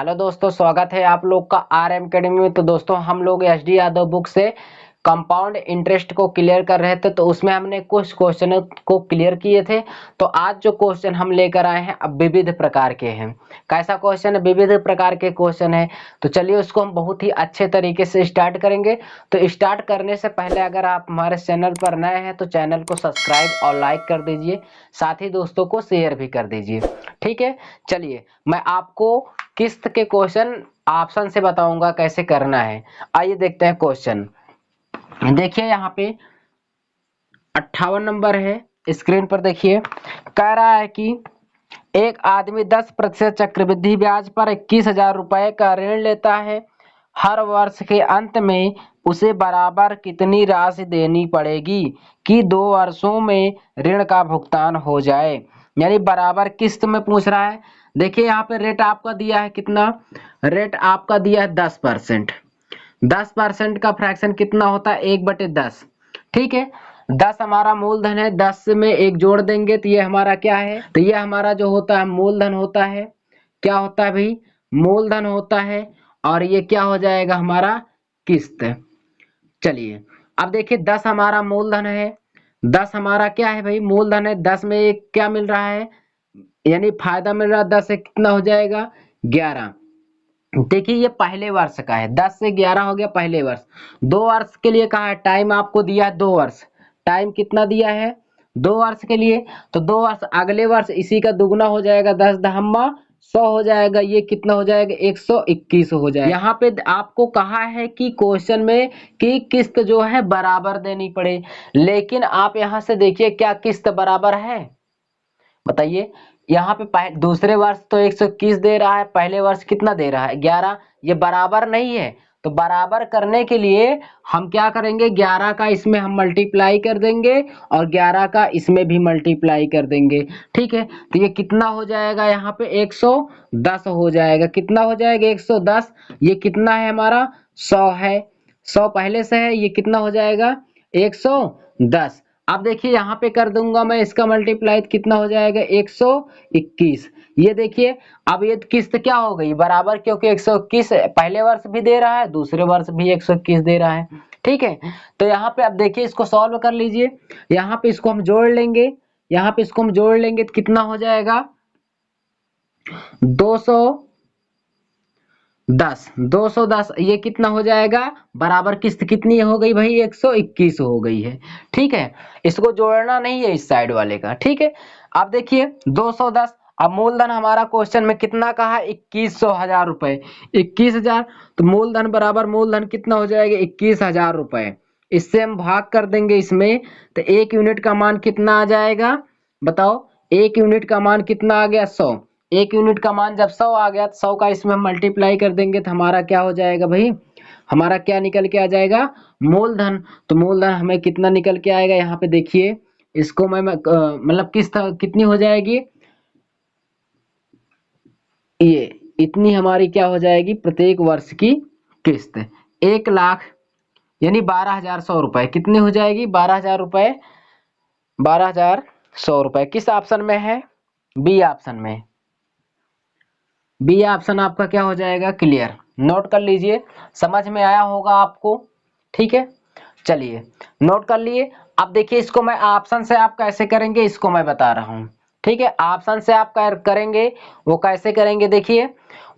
Hello दोस्तों, स्वागत है आप लोग का आरएम अकेडमी में। तो दोस्तों हम लोग एसडी यादव बुक से कंपाउंड इंटरेस्ट को क्लियर कर रहे थे, तो उसमें हमने कुछ क्वेश्चन को क्लियर किए थे। तो आज जो क्वेश्चन हम लेकर आए हैं अब विविध प्रकार के हैं। कैसा क्वेश्चन है? विविध प्रकार के क्वेश्चन है। तो चलिए उसको हम बहुत ही अच्छे तरीके से स्टार्ट करेंगे। तो स्टार्ट करने से पहले अगर आप हमारे चैनल पर नए हैं तो चैनल को सब्सक्राइब और लाइक कर दीजिए, साथ ही दोस्तों को शेयर भी कर दीजिए। ठीक है, चलिए मैं आपको किस्त के क्वेश्चन ऑप्शन से बताऊंगा कैसे करना है। आइए देखते हैं क्वेश्चन। देखिए यहाँ पे 58 नंबर है, स्क्रीन पर देखिए। कह रहा है कि एक आदमी 10% चक्रवृद्धि ब्याज पर 21,000 रुपए का ऋण लेता है। हर वर्ष के अंत में उसे बराबर कितनी राशि देनी पड़ेगी कि 2 वर्षों में ऋण का भुगतान हो जाए। यानी बराबर किस्त में पूछ रहा है। देखिए यहाँ पे रेट आपका दिया है कितना, रेट आपका दिया है 10%। 10% का फ्रैक्शन कितना होता है? 1/10। ठीक है, 10 हमारा मूलधन है, 10 में एक जोड़ देंगे तो ये हमारा क्या है? तो ये हमारा जो होता है मूलधन होता है। क्या होता है भाई? मूलधन होता है। और ये क्या हो जाएगा? हमारा किस्त। चलिए अब देखिए 10 हमारा मूलधन है, 10 हमारा क्या है भाई? मूलधन है। 10 में एक क्या मिल रहा है? यानी फायदा मिल रहा है। 10 से कितना हो जाएगा? 11। देखिए ये पहले वर्ष का है, 10 से 11 हो गया पहले वर्ष। 2 वर्ष के लिए कहा है, टाइम आपको दिया है 2 वर्ष। टाइम कितना दिया है? 2 वर्ष के लिए। तो 2 वर्ष अगले वर्ष इसी का दुगना हो जाएगा, 10 दहम्मा 100 हो जाएगा। ये कितना हो जाएगा? 121 हो जाएगा। यहाँ पे आपको कहा है कि क्वेश्चन में कि किस्त जो है बराबर देनी पड़े, लेकिन आप यहाँ से देखिए क्या किस्त बराबर है? बताइए। यहाँ पे दूसरे वर्ष तो 121 दे रहा है, पहले वर्ष कितना दे रहा है? 11। ये बराबर नहीं है। तो बराबर करने के लिए हम क्या करेंगे? 11 का इसमें हम मल्टीप्लाई कर देंगे और 11 का इसमें भी मल्टीप्लाई कर देंगे। ठीक है, तो ये कितना हो जाएगा? यहाँ पे 110 हो जाएगा। कितना हो जाएगा? 110। ये कितना है हमारा? 100 है। 100 पहले से है, ये कितना हो जाएगा? 110। अब देखिए यहाँ पे कर दूंगा मैं इसका मल्टीप्लाई, कितना हो जाएगा? 121। ये देखिए अब ये किस्त क्या हो गई? बराबर, क्योंकि 121 पहले वर्ष भी दे रहा है, दूसरे वर्ष भी 121 दे रहा है। ठीक है, तो यहाँ पे अब देखिए इसको सॉल्व कर लीजिए। यहाँ पे इसको हम जोड़ लेंगे, यहाँ पे इसको हम जोड़ लेंगे तो कितना हो जाएगा? 210। ये कितना हो जाएगा? बराबर किस्त कितनी हो गई भाई? 121 हो गई है। ठीक है, इसको जोड़ना नहीं है इस साइड वाले का। ठीक है, अब देखिए 210। अब मूलधन हमारा क्वेश्चन में कितना कहा? 21,000 रुपए। 21,000 तो मूलधन बराबर मूलधन कितना हो जाएगा? 21,000 रुपए। इससे हम भाग कर देंगे इसमें, तो 1 यूनिट का मान कितना आ जाएगा? बताओ। 1 यूनिट का मान कितना आ गया? 100। 1 यूनिट का मान जब 100 आ गया तो 100 का इसमें मल्टीप्लाई कर देंगे तो हमारा क्या हो जाएगा भाई? हमारा क्या निकल के आ जाएगा? मूलधन। तो मूलधन हमें कितना निकल के आएगा? यहाँ पे देखिए इसको मैं मतलब कितनी हो जाएगी? ये इतनी हमारी क्या हो जाएगी? प्रत्येक वर्ष की किस्त 1 लाख यानी 12,100 रुपए। कितनी हो जाएगी? 12,000 रुपए। 12,100 रुपए किस ऑप्शन में है? बी ऑप्शन में। बी ऑप्शन आपका क्या हो जाएगा? क्लियर। नोट कर लीजिए, समझ में आया होगा आपको। ठीक है, चलिए नोट कर लिए। अब देखिए इसको मैं ऑप्शन से आप कैसे करेंगे इसको मैं बता रहा हूँ। ठीक है, ऑप्शन से आप करेंगे वो कैसे करेंगे? देखिए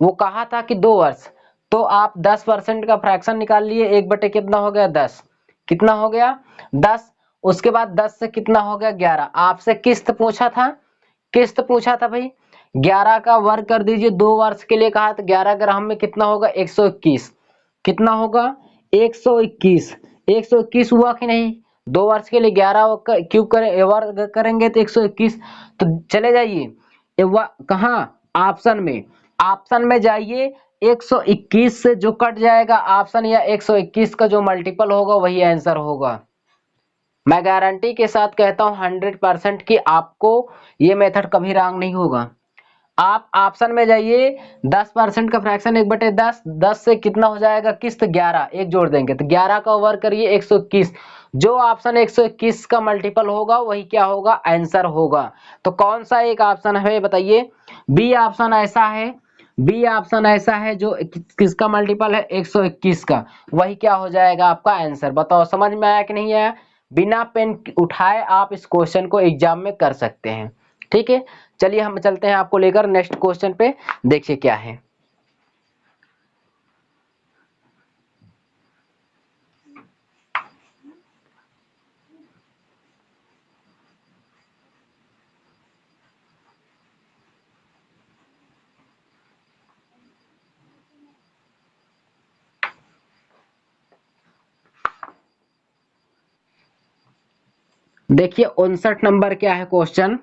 वो कहा था कि 2 वर्ष, तो आप 10% का फ्रैक्शन निकाल लिए। 1 बटे कितना हो गया? 10। कितना हो गया? 10। उसके बाद 10 से कितना हो गया? 11। आपसे किस्त पूछा था, किस्त पूछा था भाई। 11 का वर्ग कर दीजिए, 2 वर्ष के लिए कहा तो 11 ग्राम में कितना होगा? 121। कितना होगा? 121। 121 हुआ कि नहीं? 2 वर्ष के लिए 11 क्यूब करें, वर्ग करेंगे तो 121। तो चले जाइए कहाँ? ऑप्शन में। ऑप्शन में जाइए, 121 से जो कट जाएगा ऑप्शन या 121 का जो मल्टीपल होगा वही आंसर होगा। मैं गारंटी के साथ कहता हूं 100% कि आपको ये मेथड कभी रॉन्ग नहीं होगा। आप ऑप्शन में जाइए, 10% का फ्रैक्शन 1/10। 10 से कितना हो जाएगा? किस्त 11। एक जोड़ देंगे तो 11 का वर्ग करिए 121। जो ऑप्शन 121 का मल्टीपल होगा वही क्या होगा? आंसर होगा। तो कौन सा एक ऑप्शन है बताइए? बी ऑप्शन ऐसा है बी ऑप्शन ऐसा है जो किसका मल्टीपल है 121 का, वही क्या हो जाएगा आपका आंसर। बताओ समझ में आया कि नहीं आया। बिना पेन उठाए आप इस क्वेश्चन को एग्जाम में कर सकते हैं। ठीक है, चलिए हम चलते हैं आपको लेकर नेक्स्ट क्वेश्चन पे, देखिए क्या है। देखिए 59 नंबर क्या है क्वेश्चन।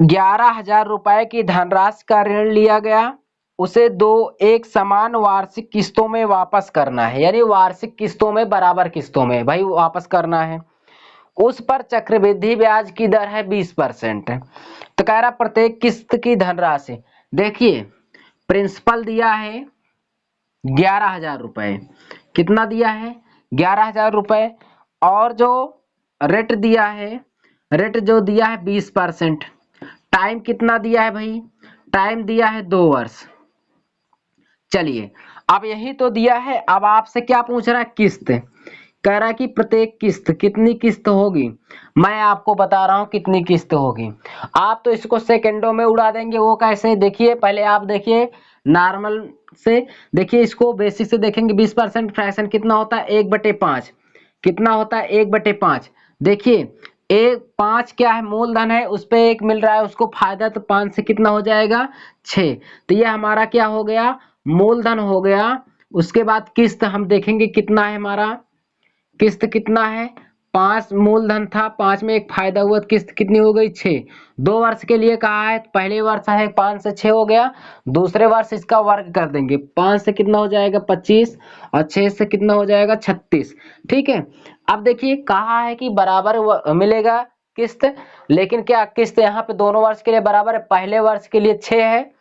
11,000 रुपए की धनराशि का ऋण लिया गया, उसे दो एक समान वार्षिक किस्तों में वापस करना है, यानी वार्षिक किस्तों में बराबर किस्तों में भाई वापस करना है। उस पर चक्रवृद्धि ब्याज की दर है 20%। तो कह रहा प्रत्येक किस्त की धनराशि, देखिए प्रिंसिपल दिया है 11,000 रुपए, कितना दिया है 11,000 रुपए, और जो रेट दिया है, रेट जो दिया है 20%। टाइम कितना दिया है भाई, टाइम दिया है 2 वर्ष। चलिए अब यही तो दिया है, अब आपसे क्या पूछ रहा है किस्त, कह रहा है कि प्रत्येक किस्त कितनी किस्त होगी, मैं आपको बता रहा हूं कितनी किस्त होगी। आप तो इसको सेकंडों में उड़ा देंगे, वो कैसे, देखिए पहले आप देखिए नॉर्मल से, देखिए इसको बेसिक से देखेंगे। 20% फ्रैक्शन कितना होता है 1/5, कितना होता है 1/5। देखिए एक 5 क्या है मूलधन है, उस पे 1 मिल रहा है उसको फायदा, तो 5 से कितना हो जाएगा 6। तो ये हमारा क्या हो गया मूलधन हो गया। उसके बाद किस्त हम देखेंगे कितना है हमारा, किस्त कितना है 5 मूलधन था, 5 में एक फायदा हुआ, किस्त कितनी हो गई 6। 2 वर्ष के लिए कहा है, पहले वर्ष है 5 से 6 हो गया, दूसरे वर्ष इसका वर्ग कर देंगे, 5 से कितना हो जाएगा 25 और 6 से कितना हो जाएगा 36। ठीक है, अब देखिए कहा है कि बराबर मिलेगा किस्त, लेकिन क्या किस्त यहाँ पे दोनों वर्ष के लिए बराबर है, पहले वर्ष के लिए 6 है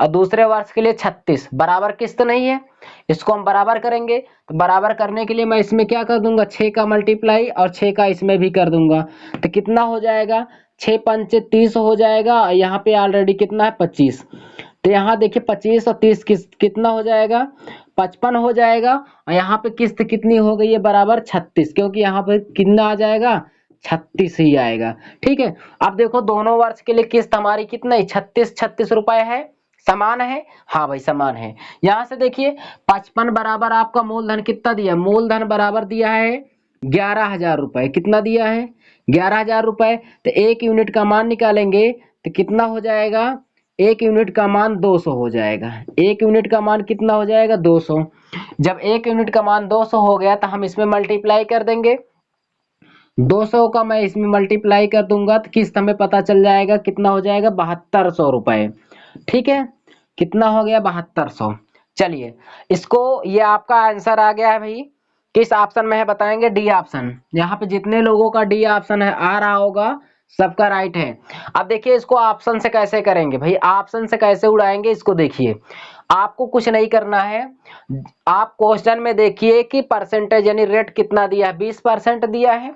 और दूसरे वर्ष के लिए 36, बराबर किस्त नहीं है। इसको हम बराबर करेंगे, तो बराबर करने के लिए मैं इसमें क्या कर दूंगा 6 का मल्टीप्लाई और 6 का इसमें भी कर दूंगा, तो कितना हो जाएगा 6 पंचे 30 हो जाएगा, और यहाँ पे ऑलरेडी कितना है 25। तो यहाँ देखिए 25 और 30 कितना हो जाएगा 55 हो जाएगा, और यहाँ पे किस्त कितनी हो गई है बराबर 36, क्योंकि यहाँ पे कितना आ जाएगा 36 ही आएगा। ठीक है, अब देखो दोनों वर्ष के लिए किस्त हमारी कितना है 36 रुपए है, समान है, हाँ भाई समान है। यहां से देखिए 55 बराबर आपका मूलधन कितना दिया, मूलधन बराबर दिया है 11,000 रुपए, कितना दिया है 11,000 रुपए। तो 1 यूनिट का मान निकालेंगे तो कितना हो जाएगा, 1 यूनिट का मान 200 हो जाएगा, 1 यूनिट का मान कितना हो जाएगा 200। जब 1 यूनिट का मान 200 हो गया तो हम इसमें मल्टीप्लाई कर देंगे, 200 का मैं इसमें मल्टीप्लाई कर दूंगा तो किस्त हमें पता चल जाएगा कितना हो जाएगा 7200 रुपए। ठीक है, कितना हो गया 7200। चलिए इसको, ये आपका आंसर आ गया है भाई, किस ऑप्शन में है बताएंगे, डी ऑप्शन। यहाँ पे जितने लोगों का डी ऑप्शन है आ रहा होगा सबका राइट है। अब देखिए इसको ऑप्शन से कैसे करेंगे भाई, ऑप्शन से कैसे उड़ाएंगे इसको, देखिए आपको कुछ नहीं करना है, आप क्वेश्चन में देखिए कि परसेंटेज यानी रेट कितना दिया है, 20% दिया है,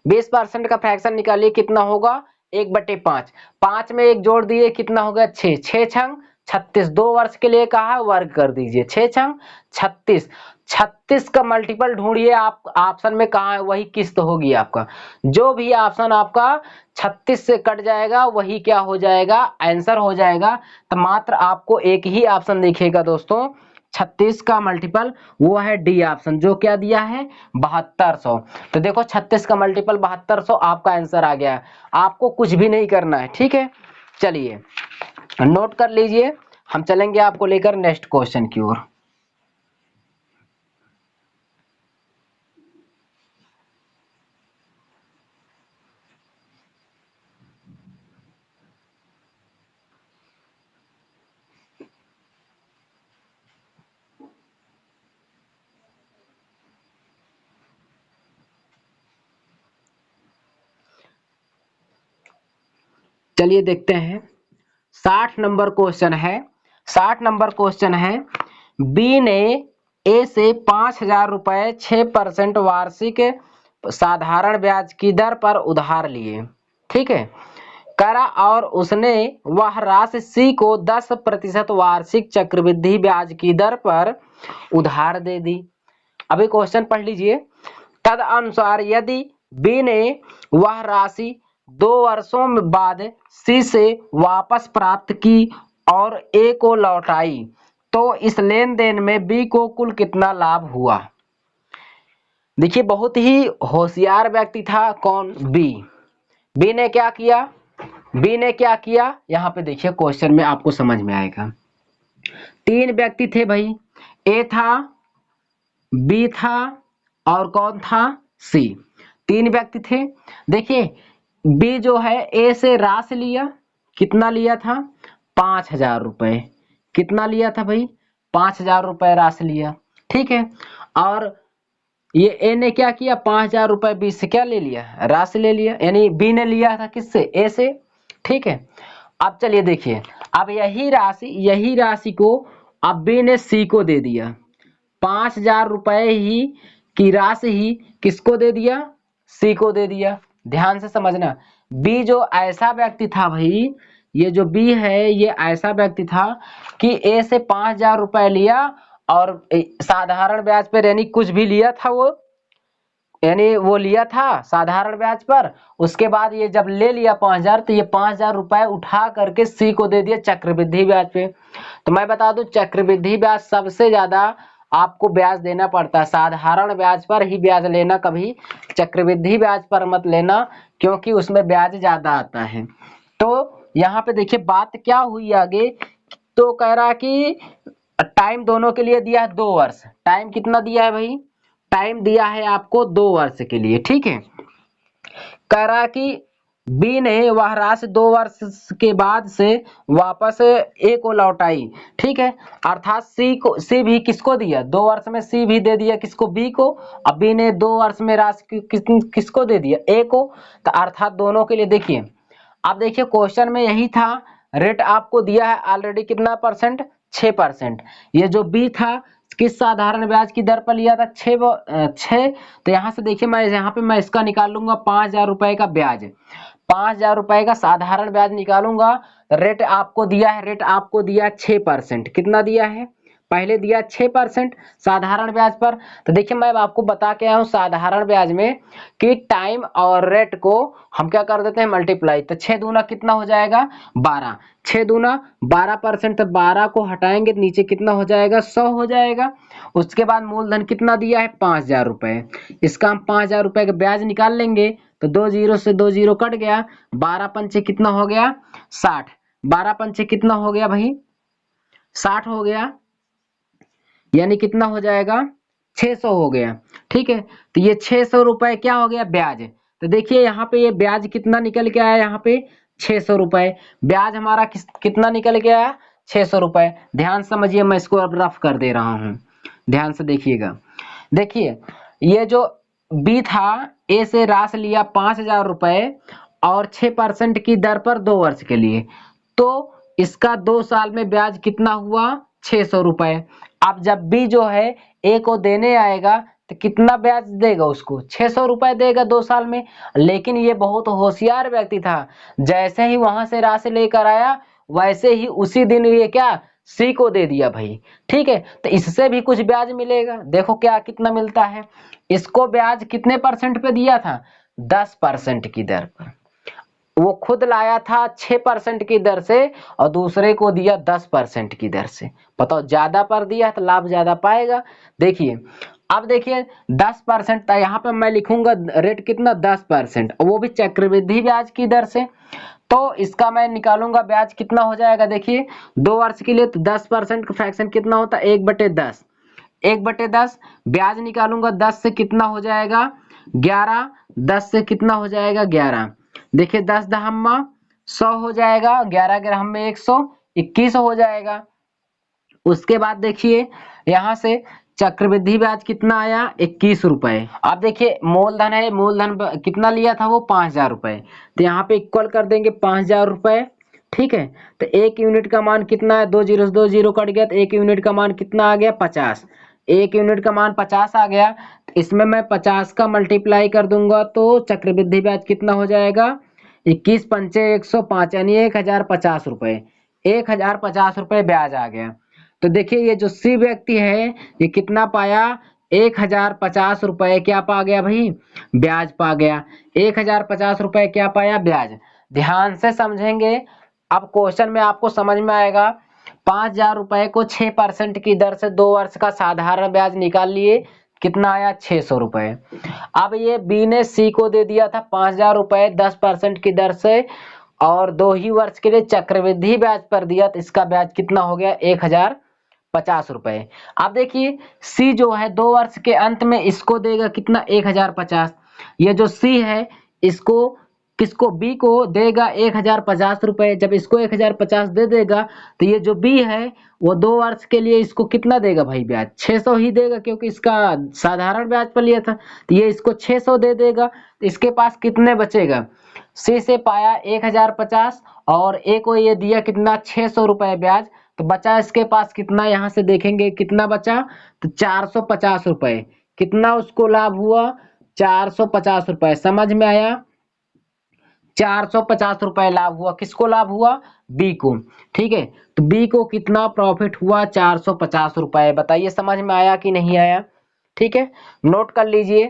20% का फ्रैक्शन निकालिए कितना होगा 1/5, 5 में एक जोड़ दिए कितना हो गया 6, 6 छंग 36, 2 वर्ष के लिए कहा वर्ग कर दीजिए, 6 छंग 36, 36 का मल्टीपल ढूंढिए आप ऑप्शन में कहा है, वही किस्त होगी आपका, जो भी ऑप्शन आपका 36 से कट जाएगा वही क्या हो जाएगा आंसर हो जाएगा। तो मात्र आपको एक ही ऑप्शन दिखेगा दोस्तों 36 का मल्टीपल, वो है डी ऑप्शन, जो क्या दिया है 7200। तो देखो 36 का मल्टीपल 7200 आपका आंसर आ गया, आपको कुछ भी नहीं करना है। ठीक है, चलिए नोट कर लीजिए, हम चलेंगे आपको लेकर नेक्स्ट क्वेश्चन की ओर। चलिए देखते हैं 60 नंबर क्वेश्चन है, 60 नंबर क्वेश्चन है, बी ने ए से 5,000 रुपए 6% वार्षिक साधारण ब्याज की दर पर उधार लिए। ठीक है, करा और उसने वह राशि सी को 10% वार्षिक चक्रवृद्धि ब्याज की दर पर उधार दे दी। अभी क्वेश्चन पढ़ लीजिए। तद अनुसार यदि बी ने वह राशि 2 वर्षों में बाद सी से वापस प्राप्त की और ए को लौटाई तो इस लेन देन में बी को कुल कितना लाभ हुआ। देखिए बहुत ही होशियार व्यक्ति था कौन, बी। बी ने क्या किया, बी ने क्या किया, यहाँ पे देखिए क्वेश्चन में आपको समझ में आएगा। 3 व्यक्ति थे भाई, ए था, बी था और कौन था, सी। 3 व्यक्ति थे। देखिए बी जो है ए से राशि लिया, कितना लिया था, 5,000 रुपए। कितना लिया था भाई, 5,000 रुपए राशि लिया, ठीक है। और ये ए ने क्या किया, 5,000 रुपए बी से क्या ले लिया, राशि ले लिया, यानी बी ने लिया था किससे, ए से, ठीक है। अब चलिए देखिए, अब यही राशि को अब बी ने सी को दे दिया। 5,000 रुपए ही की राशि ही किसको दे दिया, सी को दे दिया। ध्यान से समझना, बी जो ऐसा व्यक्ति था भाई, ये जो बी है ये ऐसा व्यक्ति था कि ए से 5,000 रुपए लिया और साधारण ब्याज पर, यानी कुछ भी लिया था वो, यानी वो लिया था साधारण ब्याज पर। उसके बाद ये जब ले लिया 5,000 तो ये 5,000 रुपए उठा करके सी को दे दिया चक्रवृद्धि ब्याज पे। तो मैं बता दूं चक्रवृद्धि ब्याज सबसे ज्यादा आपको ब्याज देना पड़ता है, साधारण ब्याज पर ही ब्याज लेना, कभी चक्रवृद्धि ब्याज पर मत लेना क्योंकि उसमें ब्याज ज्यादा आता है। तो यहाँ पे देखिए बात क्या हुई आगे, तो कह रहा कि टाइम दोनों के लिए दिया है 2 वर्ष। टाइम कितना दिया है भाई, टाइम दिया है आपको 2 वर्ष के लिए, ठीक है। कह रहा कि बी ने वह राशि 2 वर्ष के बाद से वापस ए को लौटाई, ठीक है। अर्थात सी भी किसको दिया, 2 वर्ष में सी भी दे दिया किसको, बी को। अब बी ने 2 वर्ष में राशि किसको दे दिया, ए को। तो अर्थात दोनों के लिए देखिए, अब देखिए क्वेश्चन में यही था, रेट आपको दिया है ऑलरेडी कितना परसेंट, 6%। ये जो बी था किस साधारण ब्याज की दर पर लिया था, 6। तो यहाँ से देखिए मैं इसका निकाल लूंगा 5,000 रुपए का ब्याज, 5,000 रुपए का साधारण ब्याज निकालूंगा। रेट आपको दिया है, रेट आपको दिया 6%। कितना दिया है, पहले दिया 6% साधारण ब्याज पर। तो देखिए मैं आपको बता के आया हूँ साधारण ब्याज में कि टाइम और रेट को हम क्या कर देते हैं, मल्टीप्लाई। तो 6 दूना कितना हो जाएगा, 12। 6 दूना 12%, तो 12 को हटाएंगे तो नीचे कितना हो जाएगा, 100 हो जाएगा। उसके बाद मूलधन कितना दिया है, 5,000 रुपए। इसका हम 5,000 रुपए का ब्याज निकाल लेंगे तो 2 जीरो से 2 जीरो कट गया, 12 पंचे कितना हो गया, 60। 12 पंचे कितना हो गया भाई, 60 हो गया, यानी कितना हो जाएगा, 600 हो गया, ठीक है। तो ये 600 रुपए क्या हो गया, ब्याज। तो देखिए यहाँ पे ये ब्याज कितना निकल के आया, यहाँ पे 600 रुपए ब्याज हमारा कितना निकल के आया, 600 रुपए। ध्यान समझिए, मैं इसको अब रफ कर दे रहा हूँ, ध्यान से देखिएगा। देखिए ये जो बी था, ए से राशि लिया 5,000 रुपए और 6% की दर पर 2 वर्ष के लिए, तो इसका 2 साल में ब्याज कितना हुआ, 600 रुपए। अब जब बी जो है ए को देने आएगा तो कितना ब्याज देगा, उसको 600 रुपए देगा 2 साल में। लेकिन ये बहुत होशियार व्यक्ति था, जैसे ही वहां से राशि लेकर आया वैसे ही उसी दिन ये क्या, सी को दे दिया भाई, ठीक है। तो इससे भी कुछ ब्याज मिलेगा, देखो क्या कितना मिलता है। इसको ब्याज कितने परसेंट पे दिया था, 10% की दर पर। वो खुद लाया था 6% की दर से और दूसरे को दिया 10% की दर से। बताओ ज्यादा पर दिया तो लाभ ज्यादा पाएगा। देखिए अब देखिए 10%, यहाँ पे मैं लिखूंगा रेट कितना, 10%, वो भी चक्रवृद्धि ब्याज की दर से। तो इसका मैं निकालूंगा ब्याज कितना हो जाएगा, देखिए 2 वर्ष के लिए तो 10% का फ्रैक्शन कितना होता है, 1/10। 1/10 ब्याज निकालूंगा, 10 से कितना हो जाएगा, 11। 10 से कितना हो जाएगा, 11। देखिए 10 दहम्मा 100 हो जाएगा, 11 ग्राम में 121 हो जाएगा। उसके बाद देखिए यहाँ से चक्रवृद्धि ब्याज कितना आया, 21 रुपए। अब देखिए मूलधन है, मूलधन कितना लिया था वो, 5,000 रुपए। तो यहाँ पे इक्वल कर देंगे 5,000 रुपए, ठीक है। तो 1 यूनिट का मान कितना है, 2 जीरो से 2 जीरो कट गया तो 1 यूनिट का मान कितना आ गया, 50। 1 यूनिट का मान 50 आ गया, तो इसमें मैं 50 का मल्टीप्लाई कर दूंगा तो चक्रवृद्धि ब्याज कितना हो जाएगा, 21 पंचे 105 यानी 1050 रुपए, 1050 रुपए ब्याज आ गया। तो देखिए ये जो सी व्यक्ति है ये कितना पाया, 1050 रुपए क्या पा गया भाई, ब्याज पा गया। 1050 रुपए क्या पाया, ब्याज। ध्यान से समझेंगे, अब क्वेश्चन में आपको समझ में आएगा। 5000 रुपए को 6% की दर से 2 वर्ष का साधारण ब्याज निकाल लिए, कितना आया, 600 रुपए। अब ये बी ने सी को दे दिया था 5000 रुपए 10% की दर से, और 2 ही वर्ष के लिए चक्रवृद्धि ब्याज पर दिया, तो इसका ब्याज कितना हो गया, 1050 रुपए। अब देखिए सी जो है 2 वर्ष के अंत में इसको देगा कितना, 1050। ये जो सी है इसको किसको, बी को देगा 1050 रुपए। जब इसको 1050 दे देगा तो ये जो बी है वो 2 वर्ष के लिए इसको कितना देगा भाई, ब्याज 600 ही देगा, क्योंकि इसका साधारण ब्याज पर लिया था। तो ये इसको 600 दे देगा, तो इसके पास कितने बचेगा, सी से पाया 1050 और ए को ये दिया कितना, 600 रुपए ब्याज। तो बचा इसके पास कितना, यहां से देखेंगे कितना बचा, तो 450 रुपए। कितना उसको लाभ हुआ, 450 रुपए। समझ में आया, 450 रुपए लाभ हुआ। किसको लाभ हुआ, बी को। ठीक है, तो बी को कितना प्रॉफिट हुआ, 450 रुपए। बताइए समझ में आया कि नहीं आया। ठीक है, नोट कर लीजिए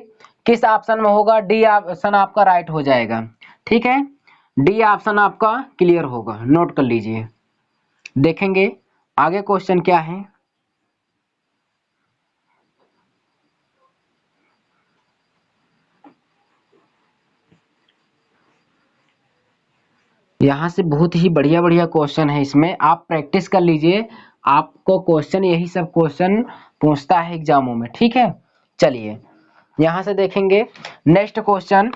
किस ऑप्शन में होगा, डी ऑप्शन आपका राइट हो जाएगा। ठीक है, डी ऑप्शन आपका क्लियर होगा, नोट कर लीजिए। देखेंगे आगे क्वेश्चन क्या है। यहाँ से बहुत ही बढ़िया बढ़िया क्वेश्चन है, इसमें आप प्रैक्टिस कर लीजिए। आपको क्वेश्चन यही सब क्वेश्चन पूछता है एग्जामों में। ठीक है, चलिए यहाँ से देखेंगे नेक्स्ट क्वेश्चन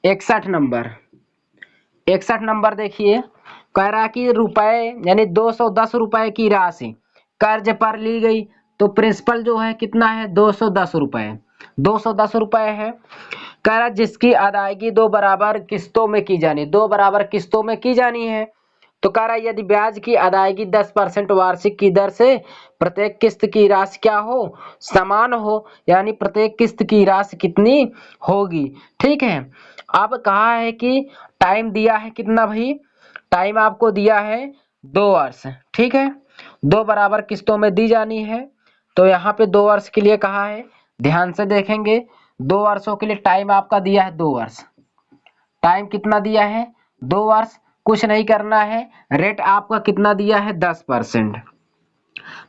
61 नंबर। 61 नंबर देखिए, कह रहा कि रुपए यानी 210 रुपए की राशि कर्ज पर ली गई, तो प्रिंसिपल जो है कितना है, 210 रुपए। 210 रुपए है। कह रहा जिसकी अदायगी 2 बराबर किस्तों में की जानी, 2 बराबर किस्तों में की जानी है। तो कह रहा यदि ब्याज की अदायगी 10% वार्षिक की दर से प्रत्येक किस्त की राशि क्या हो, समान हो, यानी प्रत्येक किस्त की राशि कितनी होगी। ठीक है, अब कहा है कि टाइम दिया है कितना भाई, टाइम आपको दिया है 2 वर्ष। ठीक है, 2 बराबर किस्तों में दी जानी है। तो यहाँ पे 2 वर्ष के लिए कहा है, ध्यान से देखेंगे। 2 वर्षों के लिए टाइम आपका दिया है 2 वर्ष। टाइम कितना दिया है, 2 वर्ष। कुछ नहीं करना है, रेट आपका कितना दिया है, 10%।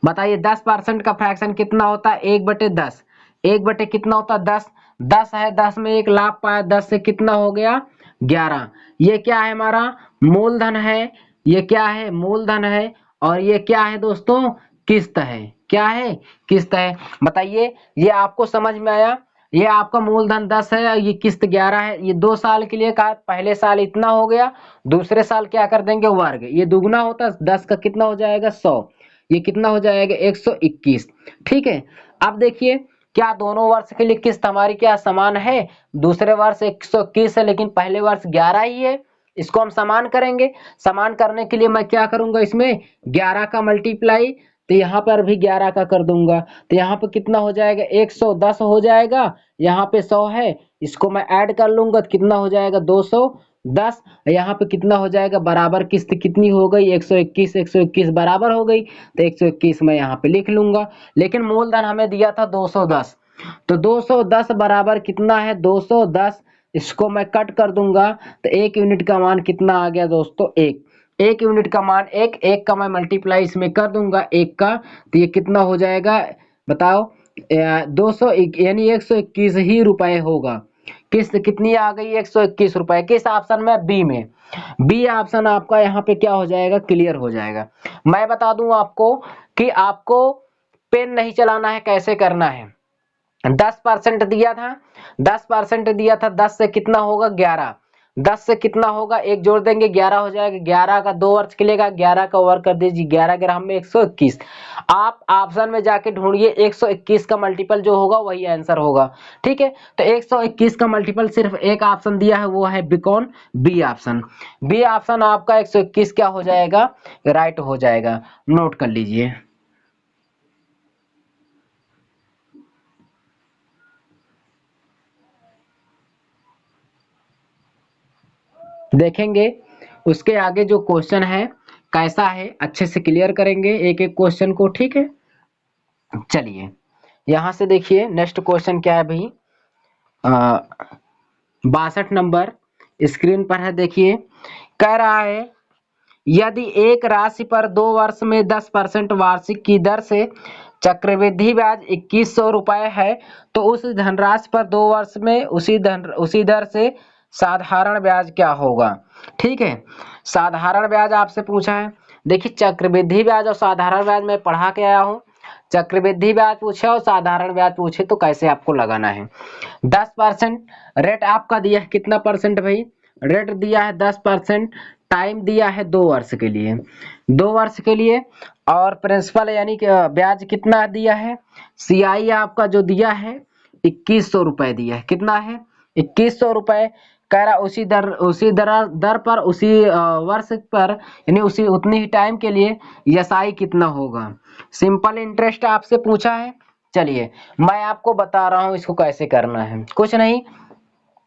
बताइए 10% का फ्रैक्शन कितना होता है, 1/10। 1/ कितना होता है, 10। 10 है, 10 में एक लाभ पाया, 10 से कितना हो गया, 11। ये क्या है, हमारा मूलधन है। ये क्या है, मूलधन है। और ये क्या है दोस्तों, किस्त है। क्या है, किस्त है। बताइए ये आपको समझ में आया। ये आपका मूलधन 10 है, ये किस्त 11 है। ये 2 साल के लिए कहा, पहले साल इतना हो गया, दूसरे साल क्या कर देंगे, वर्ग। ये दुगना होता, 10 का कितना हो जाएगा, 100। ये कितना हो जाएगा, 121। ठीक है, अब देखिए क्या दोनों वर्ष के लिए किस्त हमारी क्या समान है, दूसरे वर्ष 121 है लेकिन पहले वर्ष 11 ही है। इसको हम समान करेंगे। समान करने के लिए मैं क्या करूंगा, इसमें 11 का मल्टीप्लाई, तो यहाँ पर भी 11 का कर दूंगा। तो यहाँ पे कितना हो जाएगा, 110 हो जाएगा। यहाँ पे 100 है, इसको मैं ऐड कर लूंगा तो कितना हो जाएगा, 210। यहाँ पे कितना हो जाएगा, बराबर किस्त कितनी हो गई, 121। 121 बराबर हो गई, तो 121 मैं यहाँ पे लिख लूंगा। लेकिन मूलधन हमें दिया था 210, तो 210 बराबर कितना है, 210। इसको मैं कट कर दूंगा, तो 1 यूनिट का मान कितना आ गया दोस्तों, 1। 1 यूनिट का मान 1, 1 का मैं मल्टीप्लाई इसमें कर दूंगा 1 का, तो ये कितना हो जाएगा, बताओ, 200 यानी 121 ही रुपए होगा। किस्त कितनी आ गई, 121 रुपए। किस ऑप्शन में, बी में। बी ऑप्शन आपका यहाँ पे क्या हो जाएगा, क्लियर हो जाएगा। मैं बता दूं आपको कि आपको पेन नहीं चलाना है, कैसे करना है। 10% दिया था, 10% दिया था, 10 से कितना होगा, 11। 10 से कितना होगा, एक जोड़ देंगे 11 हो जाएगा। 11 का 2 वर्ष के लिए, 11 का वर्ग कर दीजिए, 11 ग्राम में 121। आप ऑप्शन में जाके ढूंढिए, 121 का मल्टीपल जो होगा वही आंसर होगा। ठीक है, तो 121 का मल्टीपल सिर्फ एक ऑप्शन दिया है, वो है बिकॉन, बी ऑप्शन। बी ऑप्शन आपका 121 क्या हो जाएगा, राइट हो जाएगा। नोट कर लीजिए। देखेंगे उसके आगे जो क्वेश्चन है कैसा है, अच्छे से क्लियर करेंगे एक एक क्वेश्चन को, ठीक है। चलिए यहाँ से देखिए नेक्स्ट क्वेश्चन क्या है भाई, 62 नंबर स्क्रीन पर है। देखिए कह रहा है यदि एक राशि पर 2 वर्ष में 10% वार्षिक की दर से चक्रवृद्धि ब्याज 2100 रुपए है तो उस धनराशि पर 2 वर्ष में उसी दर से साधारण ब्याज क्या होगा। ठीक है, साधारण ब्याज आपसे पूछा है। देखिए चक्रवृद्धि ब्याज और साधारण ब्याज मैं पढ़ा के आया हूँ। चक्रवृद्धि ब्याज पूछे और साधारण ब्याज पूछे तो कैसे आपको लगाना है। 10% रेट आपका दिया है, कितना परसेंट भाई, रेट दिया है 10%, टाइम दिया है 2 वर्ष के लिए, 2 वर्ष के लिए, और प्रिंसिपल यानी कि ब्याज कितना दिया है, सीआई आपका जो दिया है 2100 रुपए दिया है। कितना है, 2100 रुपए। कह रहा उसी दर पर उसी वर्ष पर यानी उसी उतनी ही टाइम के लिए एसआई कितना होगा। सिंपल इंटरेस्ट आपसे पूछा है। चलिए मैं आपको बता रहा हूँ इसको कैसे करना है। कुछ नहीं,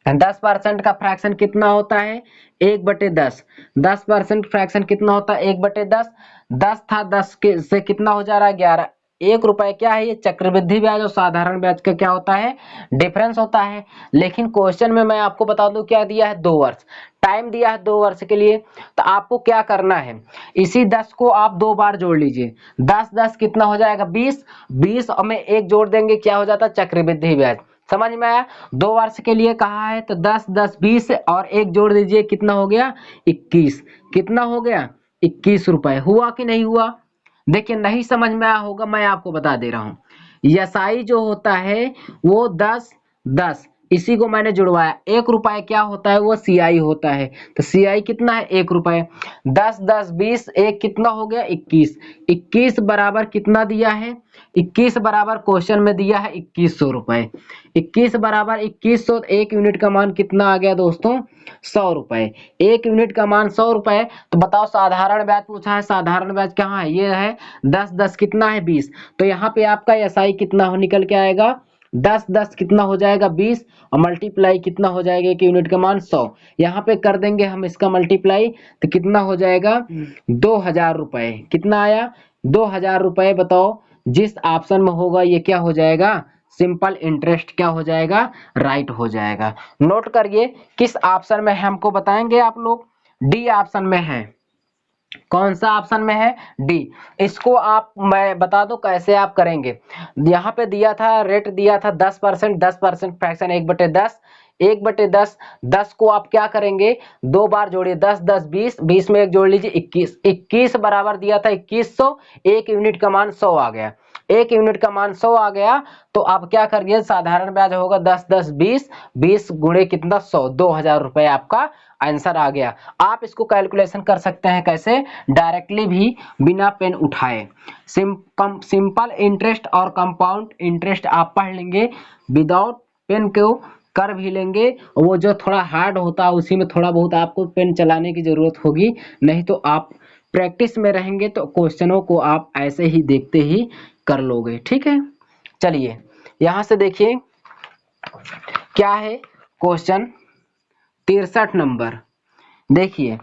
10% का फ्रैक्शन कितना होता है, 1/10। 10% फ्रैक्शन कितना होता है, 1/10। 10 था, 10 से कितना हो जा रहा है, 11। 1 रुपए क्या है, ये चक्रवृद्धि ब्याज और साधारण ब्याज का क्या होता है, डिफरेंस होता है। लेकिन क्वेश्चन में मैं आपको बता दूं क्या दिया है, 2 वर्ष टाइम दिया है 2 वर्ष के लिए। तो आपको क्या करना है, इसी 10 को आप 2 बार जोड़ लीजिए। 10 10 कितना हो जाएगा, 20। 20 और में 1 जोड़ देंगे, क्या हो जाता है, चक्रवृद्धि ब्याज। समझ में आया। 2 वर्ष के लिए कहा है तो 10 10 20 और 1 जोड़ दीजिए, कितना हो गया, 21। कितना हो गया, 21 रुपए। हुआ कि नहीं हुआ। देखिए नहीं समझ में आया होगा, मैं आपको बता दे रहा हूँ। एसआई जो होता है वो 10 10, इसी को मैंने जुड़वाया। 1 रुपए क्या होता है, वो सीआई होता है। तो सीआई कितना है, 1 रुपए। 10 10 20, 1 कितना हो गया, 21। 21 बराबर कितना दिया है, 21 बराबर क्वेश्चन में दिया है 2100 रुपए। 21 बराबर 2100, 1 यूनिट का मान कितना आ गया दोस्तों, 100 रुपए। 1 यूनिट का मान 100 रुपए। तो बताओ साधारण ब्याज पूछा है, साधारण ब्याज कहाँ है, ये है 10 10 कितना है, 20। तो यहाँ पे आपका एसआई कितना हो निकल के आएगा, 10 10 कितना हो जाएगा, 20, और मल्टीप्लाई कितना हो जाएगा, 1 यूनिट का मान 100। यहाँ पे कर देंगे हम इसका मल्टीप्लाई, तो कितना हो जाएगा, 2000 रुपए। कितना आया, 2000 रुपए। बताओ जिस ऑप्शन में होगा ये क्या हो जाएगा, सिंपल इंटरेस्ट क्या हो जाएगा, राइट हो जाएगा। नोट करिए किस ऑप्शन में हमको बताएंगे आप लोग, डी ऑप्शन में है। कौन सा ऑप्शन में है, डी। इसको आप मैं बता दो कैसे आप करेंगे। यहाँ पे दिया था, रेट दिया था 10%, 10% फ्रैक्शन 1/10। 1/10, 10 को आप क्या करेंगे, 2 बार जोड़िए, 10 10 20, 20 में 1 जोड़ लीजिए, 21। 21 बराबर दिया था 2100, 1 यूनिट का मान 100 आ गया। 1 यूनिट का मान 100 आ गया। तो आप क्या करिए, साधारण ब्याज होगा 10 10 20, 20 गुणे कितना 100, 2000 रुपए आपका आंसर आ गया। आप इसको कैलकुलेशन कर सकते हैं कैसे, डायरेक्टली भी बिना पेन उठाए। सिंपल इंटरेस्ट और कंपाउंड इंटरेस्ट आप पढ़ लेंगे, विदाउट पेन को कर भी लेंगे। वो जो थोड़ा हार्ड होता है उसी में थोड़ा बहुत आपको पेन चलाने की जरूरत होगी, नहीं तो आप प्रैक्टिस में रहेंगे तो क्वेश्चनों को आप ऐसे ही देखते ही कर लोगे। ठीक है, चलिए यहां से देखिए क्या है क्वेश्चन 63 नंबर। देखिए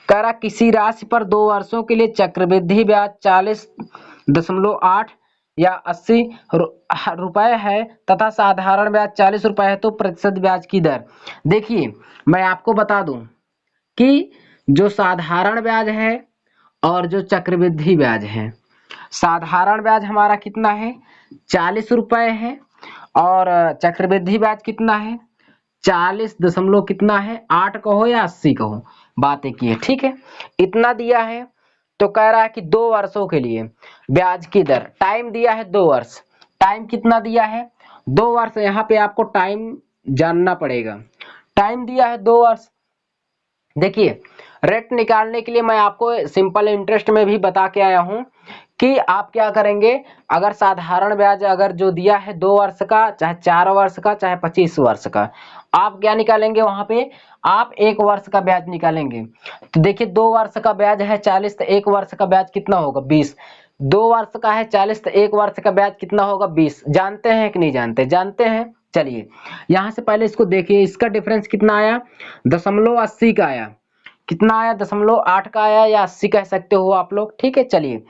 कह रहा किसी राशि पर 2 वर्षों के लिए चक्रवृद्धि ब्याज 40.8 या 80 रुपए है तथा साधारण ब्याज 40 रुपए है तो प्रतिशत ब्याज की दर। देखिए मैं आपको बता दूं कि जो साधारण ब्याज है और जो चक्रवृद्धि ब्याज है, साधारण ब्याज हमारा कितना है, 40 रुपए है, और चक्रवृद्धि ब्याज कितना है, 40 दशमलव कितना है, 8 कहो या 80 कहो, बात एक ही है। ठीक है, इतना दिया है। तो कह रहा है कि 2 वर्षों के लिए ब्याज की दर, टाइम दिया है 2 वर्ष, टाइम कितना दिया है, 2 वर्ष। यहाँ पे आपको टाइम जानना पड़ेगा, टाइम दिया है 2 वर्ष। देखिए रेट निकालने के लिए मैं आपको सिंपल इंटरेस्ट में भी बता के आया हूं कि आप क्या करेंगे, अगर साधारण ब्याज अगर जो दिया है 2 वर्ष का, चाहे 4 वर्ष का, चाहे 25 वर्ष का, आप क्या निकालेंगे, वहां पे आप 1 वर्ष का ब्याज निकालेंगे। तो देखिए 2 वर्ष का ब्याज है 40, तो 1 वर्ष का ब्याज कितना होगा, 20। 2 वर्ष का है 40, तो 1 वर्ष का ब्याज कितना होगा, 20। जानते हैं कि नहीं जानते, जानते हैं। चलिए यहां से पहले इसको देखिए, इसका डिफरेंस कितना आया, 0.80 का आया। कितना आया, 0.8 का आया या 80 कह सकते हो आप लोग। ठीक है, चलिए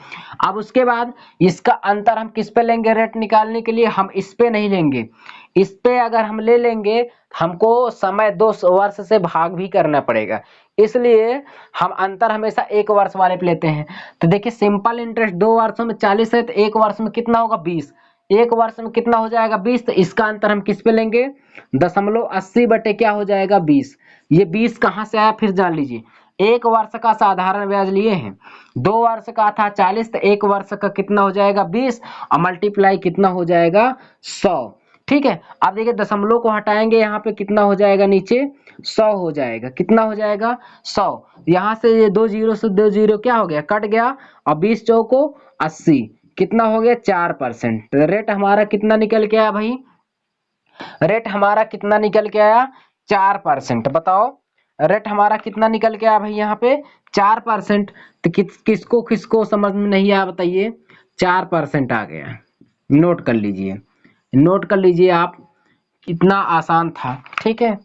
अब उसके बाद इसका अंतर हम किस पे लेंगे रेट निकालने के लिए, हम इस पे नहीं लेंगे। इस पे अगर हम ले लेंगे हमको समय 2 वर्ष से भाग भी करना पड़ेगा, इसलिए हम अंतर हमेशा 1 वर्ष वाले पे लेते हैं। तो देखिए सिंपल इंटरेस्ट 2 वर्षों में 40 है, तो 1 वर्ष में कितना होगा 20, 1 वर्ष में कितना हो जाएगा 20। तो इसका अंतर हम किस पे लेंगे, 0.80 बटे क्या हो जाएगा 20। ये 20 कहाँ से आया फिर जान लीजिए, 1 वर्ष का साधारण ब्याज लिए हैं, 2 वर्ष का था 40, तो 1 वर्ष का कितना हो जाएगा 20 और मल्टीप्लाई कितना हो जाएगा 100। ठीक है, अब देखिए दशमलव को हटाएंगे, यहाँ पे कितना हो जाएगा नीचे 100 हो जाएगा, कितना हो जाएगा 100। यहाँ से ये 2 जीरो से 2 जीरो क्या हो गया, कट गया, और 20 चौको 80, कितना हो गया 4%। रेट हमारा कितना निकल के आया भाई, रेट हमारा कितना निकल के आया 4%। बताओ रेट हमारा कितना निकल के आया भाई यहाँ पे 4%। तो किसको किसको समझ में नहीं आया बताइए, 4% आ गया। नोट कर लीजिए, नोट कर लीजिए आप, कितना आसान था। ठीक है,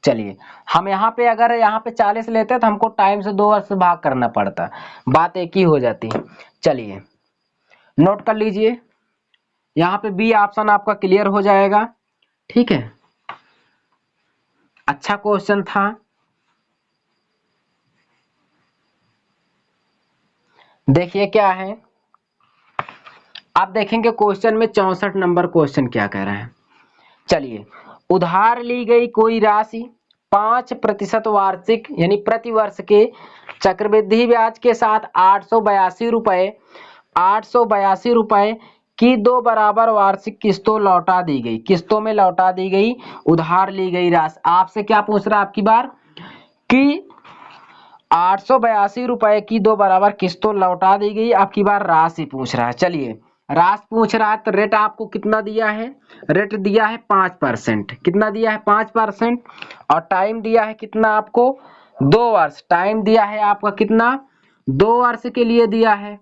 चलिए हम यहाँ पे अगर यहाँ पे 40 लेते तो हमको टाइम से 2 वर्ष से भाग करना पड़ता, बात एक ही हो जाती। चलिए नोट कर लीजिए, यहाँ पे बी ऑप्शन आपका क्लियर हो जाएगा। ठीक है, अच्छा क्वेश्चन था। देखिए क्या है, आप देखेंगे क्वेश्चन में 64 नंबर क्वेश्चन क्या कह रहा है। चलिए, उधार ली गई कोई राशि 5% वार्षिक यानी प्रति वर्ष के चक्रवृद्धि ब्याज के साथ 882 रुपए की 2 बराबर वार्षिक किस्तों लौटा दी गई, किस्तों में लौटा दी गई उधार ली गई राशि। आपसे क्या पूछ रहा है आपकी बार कि 882 रुपए की 2 बराबर किस्तों लौटा दी गई, आपकी बार राशि पूछ रहा है। चलिए राशि पूछ रहा है तो रेट आपको कितना दिया है, रेट दिया है 5%, कितना दिया है 5%, और टाइम दिया है कितना आपको 2 वर्ष, टाइम दिया है आपका कितना 2 वर्ष के लिए दिया है।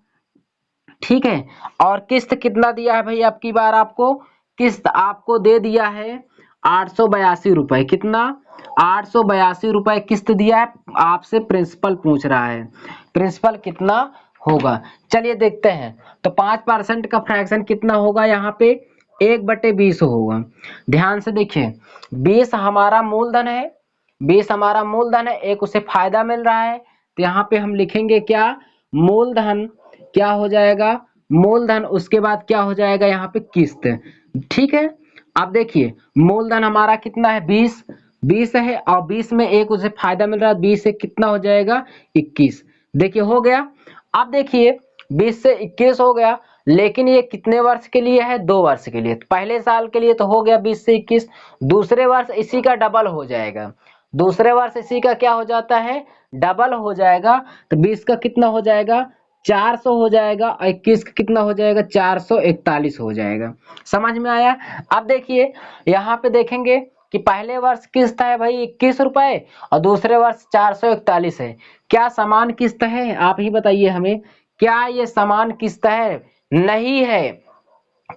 ठीक है, और किस्त कितना दिया है भाई, आपकी बार आपको किस्त आपको दे दिया है 882 रुपए, कितना 882 रुपए किस्त दिया है। आपसे प्रिंसिपल पूछ रहा है प्रिंसिपल कितना होगा। चलिए देखते हैं, तो 5% का फ्रैक्शन कितना होगा, यहाँ पे 1/20 होगा। ध्यान से देखिए 20 हमारा मूलधन है, 20 हमारा मूलधन है, एक उसे फायदा मिल रहा है, तो यहाँ पे हम लिखेंगे क्या मूलधन, क्या हो जाएगा मूलधन, उसके बाद क्या हो जाएगा यहाँ पे किस्त। ठीक है, अब देखिए मूलधन हमारा कितना है 20 है, और 20 में एक उसे फायदा मिल रहा है, 20 से कितना हो जाएगा 21। देखिए हो गया। अब देखिए 20 से 21 हो गया, लेकिन ये कितने वर्ष के लिए है 2 वर्ष के लिए। पहले साल के लिए तो हो गया 20 से 21, दूसरे वर्ष इसी का डबल हो जाएगा, दूसरे वर्ष इसी का क्या हो जाता है डबल हो जाएगा। तो 20 का कितना हो जाएगा 400 हो जाएगा, और 21 का कितना हो जाएगा 441 हो जाएगा। समझ में आया। अब देखिए यहाँ पे देखेंगे कि पहले वर्ष किस्त है भाई 21 रुपए और दूसरे वर्ष 441 है, क्या समान किस्त है आप ही बताइए हमें, क्या ये समान किस्त है, नहीं है।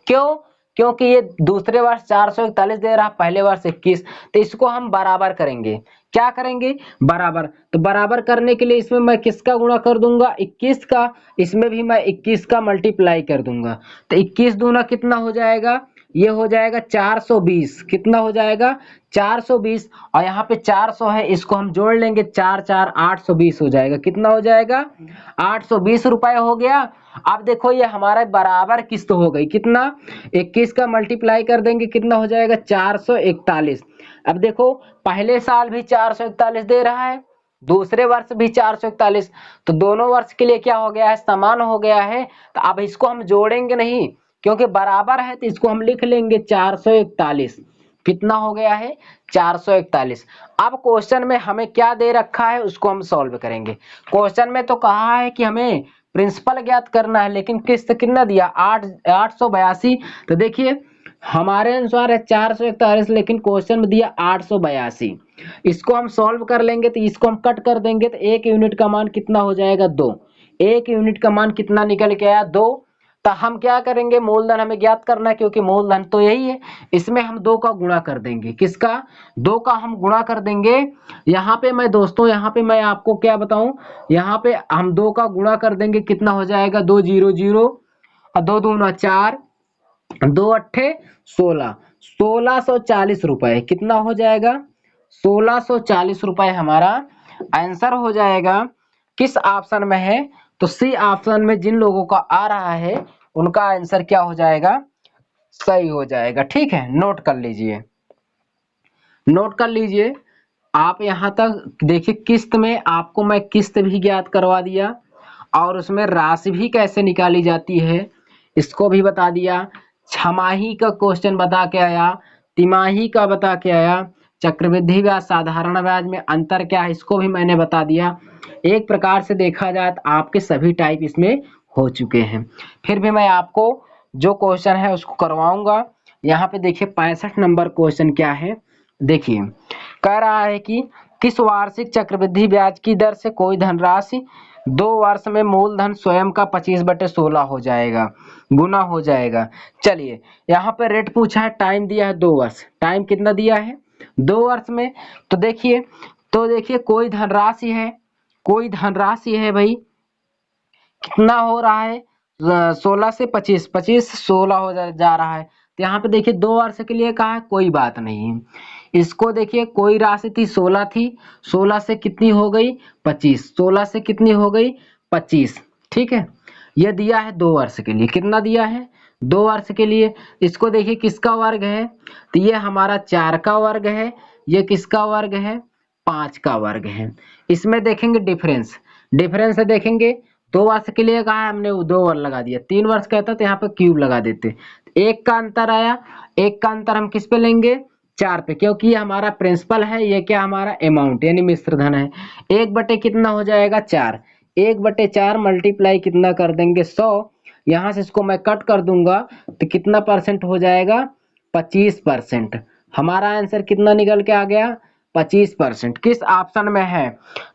क्यों, क्योंकि ये दूसरे वर्ष 441 दे रहा, पहले वर्ष 21, तो इसको हम बराबर करेंगे, क्या करेंगे बराबर। तो बराबर करने के लिए इसमें मैं किसका गुणा कर दूंगा 21 का, इसमें भी मैं 21 का मल्टीप्लाई कर दूंगा, तो 21 दूना कितना हो जाएगा, ये हो जाएगा 420, कितना हो जाएगा 420, और यहाँ पे 400 है, इसको हम जोड़ लेंगे 4 4 820 हो जाएगा, कितना हो जाएगा 820 रुपए हो गया। अब देखो ये हमारा बराबर किस्त हो गई, कितना 21 का मल्टीप्लाई कर देंगे कितना हो जाएगा 441। अब देखो पहले साल भी 441 दे रहा है, दूसरे वर्ष भी 441, तो दोनों वर्ष के लिए क्या हो गया है समान हो गया है। तो अब इसको हम जोड़ेंगे नहीं क्योंकि बराबर है, तो इसको हम लिख लेंगे 441, कितना हो गया है 441। अब क्वेश्चन में हमें क्या दे रखा है उसको हम सॉल्व करेंगे। क्वेश्चन में तो कहा है कि हमें प्रिंसिपल ज्ञात करना है, लेकिन किस्त कितना दिया 882। तो देखिए हमारे अनुसार है 441, लेकिन क्वेश्चन में दिया 882। इसको हम सॉल्व कर लेंगे, तो इसको हम कट कर देंगे, तो 1 यूनिट का मान कितना हो जाएगा 2, 1 यूनिट का मान कितना निकल के आया 2। तो हम क्या करेंगे, मूलधन हमें ज्ञात करना है क्योंकि मूलधन तो यही है। इसमें हम 2 का गुणा कर देंगे, किसका, 2 का हम गुणा कर देंगे। यहाँ पे मैं दोस्तों, यहाँ पे मैं आपको क्या बताऊं, यहाँ पे हम 2 का गुणा कर देंगे, कितना हो जाएगा, 2 0 0 और 2 दूना 4, 2 अट्ठे 16, 1640 रुपए कितना हो जाएगा, 1640 रुपए हमारा आंसर हो जाएगा। किस ऑप्शन में है, तो सी ऑप्शन में जिन लोगों का आ रहा है उनका आंसर क्या हो जाएगा, सही हो जाएगा। ठीक है, नोट कर लीजिए, नोट कर लीजिए। आप यहां तक देखिए, किस्त में आपको मैं किस्त भी ज्ञात करवा दिया और उसमें राशि भी कैसे निकाली जाती है इसको भी बता दिया। छमाही का क्वेश्चन बता के आया, तिमाही का बता के आया, चक्रवृद्धि ब्याज साधारण ब्याज में अंतर क्या है इसको भी मैंने बता दिया। एक प्रकार से देखा जाए तो आपके सभी टाइप इसमें हो चुके हैं। फिर भी मैं आपको जो क्वेश्चन है उसको करवाऊंगा। यहाँ पे देखिए 65 नंबर क्वेश्चन क्या है, देखिए कह रहा है कि किस वार्षिक चक्रवृद्धि ब्याज की दर से कोई धनराशि 2 वर्ष में मूलधन स्वयं का 25/16 हो जाएगा, गुना हो जाएगा। चलिए यहाँ पे रेट पूछा है, टाइम दिया है 2 वर्ष, टाइम कितना दिया है 2 वर्ष में। तो देखिए कोई धनराशि है, कोई धनराशि है भाई, कितना हो रहा है 16 से 25, 25 16 हो जा रहा है। तो यहाँ पे देखिए 2 वर्ष के लिए कहा है, कोई बात नहीं। इसको देखिए कोई राशि थी 16 थी, 16 से कितनी हो गई 25, 16 से कितनी हो गई 25। ठीक है, ये दिया है 2 वर्ष के लिए, कितना दिया है 2 वर्ष के लिए। इसको देखिए किसका वर्ग है, तो ये हमारा 4 का वर्ग है, ये किसका वर्ग है 5 का वर्ग है। इसमें देखेंगे डिफरेंस, डिफरेंस से देखेंगे 2 वर्ष के लिए कहा है हमने 2 वर्ष लगा दिया, 3 वर्ष कहता तो यहाँ पे क्यूब लगा देते। एक का अंतर आया, एक का अंतर हम किस पे लेंगे 4 पे, क्योंकि ये हमारा प्रिंसिपल है, ये क्या हमारा अमाउंट यानी मिश्र धन है। 1/, कितना हो जाएगा 4, 1/4 मल्टीप्लाई कितना कर देंगे 100, यहाँ से इसको मैं कट कर दूंगा तो कितना परसेंट हो जाएगा 25%। हमारा आंसर कितना निकल के आ गया 25%। किस ऑप्शन में है,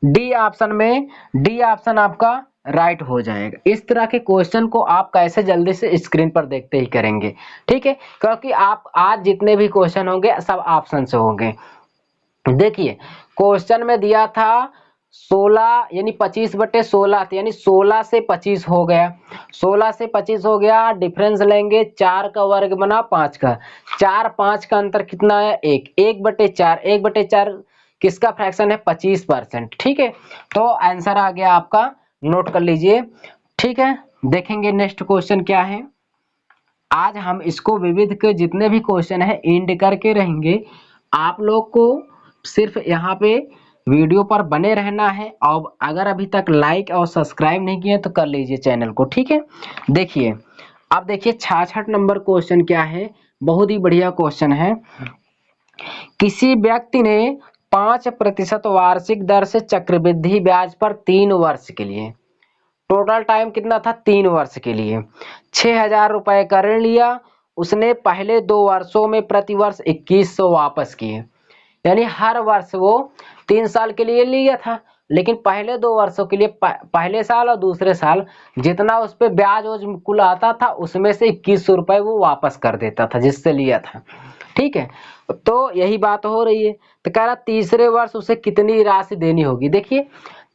डी ऑप्शन में, डी ऑप्शन आपका राइट हो जाएगा। इस तरह के क्वेश्चन को आप कैसे जल्दी से स्क्रीन पर देखते ही करेंगे, ठीक है, क्योंकि आप आज जितने भी क्वेश्चन होंगे सब ऑप्शन से होंगे। देखिए क्वेश्चन में दिया था 16 यानी 25/16 यानी 16 से 25 हो गया, 16 से 25 हो गया, डिफरेंस लेंगे 4 का वर्ग बना 5 का, 4 5 का अंतर कितना है 1, 1/4, 1/4 किसका फ्रैक्शन है 25%। ठीक है, तो आंसर आ गया आपका, नोट कर लीजिए। ठीक है, देखेंगे नेक्स्ट क्वेश्चन क्या है। आज हम इसको विविध के जितने भी क्वेश्चन है एंड करके रहेंगे। आप लोग को सिर्फ यहाँ पे वीडियो पर बने रहना है, और अगर अभी तक लाइक और सब्सक्राइब नहीं किए तो कर लीजिए चैनल को। ठीक है, देखिए अब देखिए 66 नंबर क्वेश्चन क्या है, बहुत ही बढ़िया क्वेश्चन है। किसी व्यक्ति ने 5% वार्षिक दर से चक्रवृद्धि ब्याज पर 3 वर्ष के लिए, टोटल टाइम कितना था 3 वर्ष के लिए, 6,000 रुपए का ऋण लिया। उसने पहले 2 वर्षों में प्रति वर्ष 2100 वापस किए, यानी हर वर्ष वो 3 साल के लिए लिया था, लेकिन पहले 2 वर्षों के लिए पहले साल और दूसरे साल जितना उस पर ब्याज कुल आता था उसमें से 2100 रुपए वो वापस कर देता था जिससे लिया था। ठीक है, तो यही बात हो रही है। तो कह रहा तीसरे वर्ष उसे कितनी राशि देनी होगी। देखिए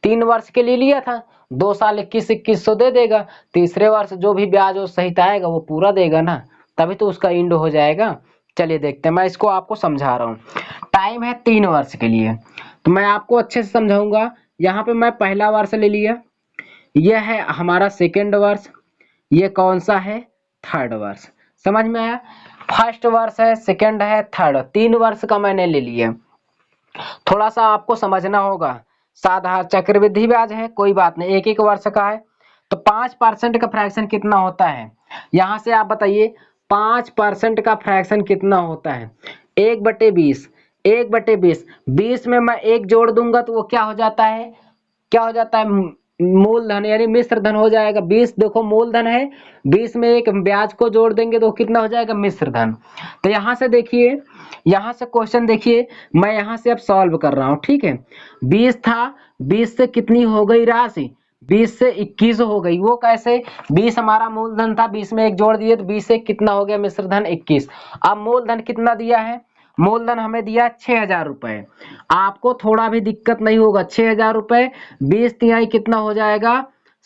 3 वर्ष के लिए लिया था, 2 साल 2100 दे देगा, तीसरे वर्ष जो भी ब्याज वो सहित आएगा वो पूरा देगा ना, तभी तो उसका इंड हो जाएगा। चलिए देखते हैं, मैं इसको आपको समझा रहा हूँ। टाइम है 3 वर्ष के लिए, तो मैं आपको अच्छे से समझाऊंगा। यहाँ पे मैं पहला वर्ष ले लिया, यह है हमारा सेकेंड वर्ष, ये कौन सा है थर्ड वर्ष, समझ में आया। फर्स्ट वर्ष है, सेकेंड है, थर्ड, 3 वर्ष का मैंने ले लिया। थोड़ा सा आपको समझना होगा, साधारण चक्रवृद्धि ब्याज है कोई बात नहीं, 1-1 वर्ष का है, तो 5% का फ्रैक्शन कितना होता है, यहाँ से आप बताइए 5% का फ्रैक्शन कितना होता है 1/20, 1/20, 20 में मैं 1 जोड़ दूंगा तो वो क्या हो जाता है, क्या हो जाता है मूलधन यानी मिश्र धन हो जाएगा। 20 देखो मूलधन है, 20 में एक ब्याज को जोड़ देंगे तो कितना हो जाएगा मिश्र धन। तो यहाँ से देखिए, यहाँ से क्वेश्चन देखिए, मैं यहाँ से अब सॉल्व कर रहा हूँ। ठीक है, 20 था, 20 से कितनी हो गई राशि, 20 से 21 हो गई। वो कैसे? 20 हमारा मूलधन था, 20 में एक जोड़ दिए तो 20 से कितना हो गया मिश्रधन 21। अब मूलधन कितना दिया है? मूलधन हमें दिया 6000 रुपए। आपको थोड़ा भी दिक्कत नहीं होगा, 6000 रुपए 20 तिहाई कितना हो जाएगा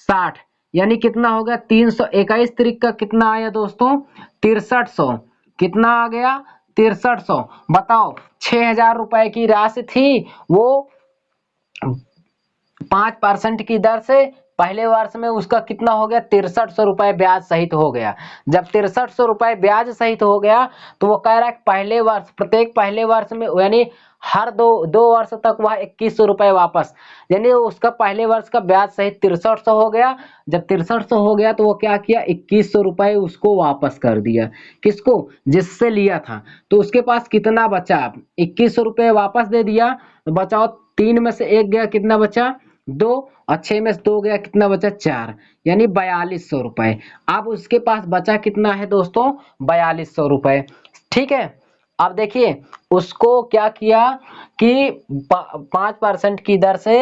60, यानी कितना हो गया 321 तिरिक का कितना आया दोस्तों 6300। कितना आ गया 6300। बताओ 6000 रुपए की राशि थी, वो 5% की दर से पहले वर्ष में उसका कितना हो गया 6300 रुपए ब्याज सहित हो गया। जब 6300 रुपए ब्याज सहित हो गया तो वो कह रहा है पहले वर्ष, प्रत्येक पहले वर्ष में यानी हर दो वर्ष तक वह 2100 रुपए वापस, यानी उसका पहले वर्ष का ब्याज सहित 6300 हो गया। जब 6300 हो गया तो वो क्या किया 2100 रुपए उसको वापस कर दिया। किसको? जिससे लिया था। तो उसके पास कितना बचा? 2100 रुपए वापस दे दिया। तो बचाओ 3 में से 1 गया, कितना बचा 2, और 6 में से 2 गया, कितना बचा 4, यानी 4200 रुपए। अब उसके पास बचा कितना है दोस्तों 4200 रुपए। ठीक है। अब देखिए उसको क्या किया कि 5% की दर से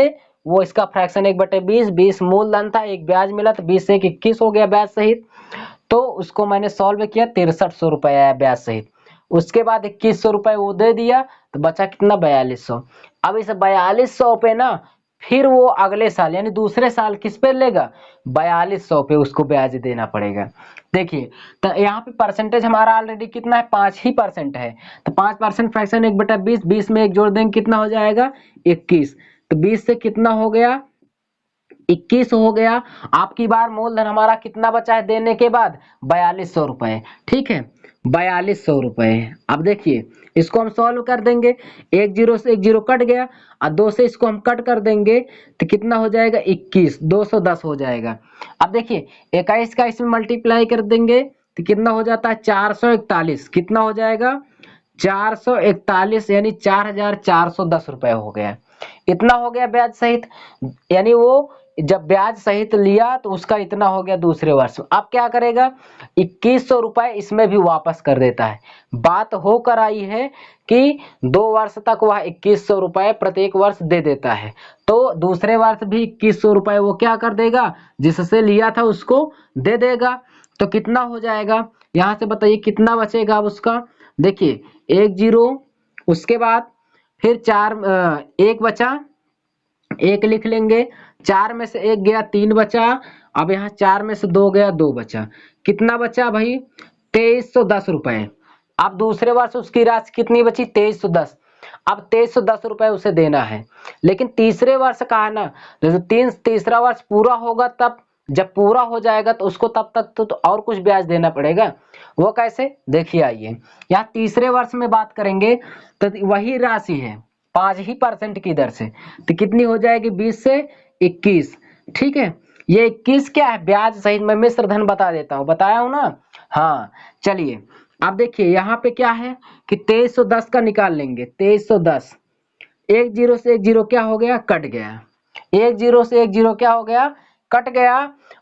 वो इसका फ्रैक्शन 1/20, 20 मूलधन था, एक ब्याज मिला तो 20 से 21 हो गया ब्याज सहित। तो उसको मैंने सॉल्व किया 6300 रुपए आया ब्याज सहित। उसके बाद 2100 रुपए वो दे दिया तो बचा कितना 4200। अब इस 4200 पे ना फिर वो अगले साल यानी दूसरे साल किस पे लेगा 4200 पे उसको ब्याज देना पड़ेगा। देखिए तो यहाँ पे परसेंटेज हमारा ऑलरेडी कितना है 5% है। तो 5% फ्रैक्शन 1/20, 20 में एक जोड़ देंगे कितना हो जाएगा 21। तो 20 से कितना हो गया 21 हो गया। आपकी बार मूलधन हमारा कितना बचा है देने के बाद 4200 रुपए। ठीक है 4200 रुपए। अब देखिए इसको हम सॉल्व कर देंगे, एक जीरो से एक जीरो कट गया और 2 से इसको हम कट कर देंगे तो कितना हो जाएगा 21, 210 हो जाएगा। अब देखिए 21 का इसमें मल्टीप्लाई कर देंगे तो कितना हो जाता है 441, कितना हो जाएगा 441, यानी 4410 रुपए हो गया। इतना हो गया ब्याज सहित, यानी वो जब ब्याज सहित लिया तो उसका इतना हो गया दूसरे वर्ष। अब क्या करेगा 2100 रुपए इसमें भी वापस कर देता है। बात होकर आई है कि 2 वर्ष तक वह 2100 रुपए प्रत्येक वर्ष दे देता है, तो दूसरे वर्ष भी 2100 रुपए वो क्या कर देगा जिससे लिया था उसको दे देगा। तो कितना हो जाएगा यहाँ से बताइए कितना बचेगा अब उसका? देखिए 1 जीरो, उसके बाद फिर 1 बचा, 1 लिख लेंगे, 4 में से 1 गया 3 बचा। अब यहाँ 4 में से 2 गया 2 बचा, कितना बचा भाई 2310 रुपए। अब दूसरे वर्ष उसकी राशि कितनी बची 2310। अब 2310 रुपए उसे देना है, लेकिन तीसरे वर्ष का है ना, जैसे तीसरा वर्ष पूरा होगा तब, जब पूरा हो जाएगा तो उसको तब तक तो और कुछ ब्याज देना पड़ेगा। वो कैसे देखिए आइए, यहाँ तीसरे वर्ष में बात करेंगे तो वही राशि है 5% की दर से, तो कितनी हो जाएगी 20 से 21। ठीक है ये 21 क्या है ब्याज सहित, मैं मिश्र धन बता देता हूँ, बताया हूँ ना। हाँ चलिए अब देखिए यहाँ पे क्या है कि 2310 का निकाल लेंगे, 2310, 1 जीरो से 1 जीरो क्या हो गया कट गया, 1 जीरो से 1 जीरो क्या हो गया कट गया।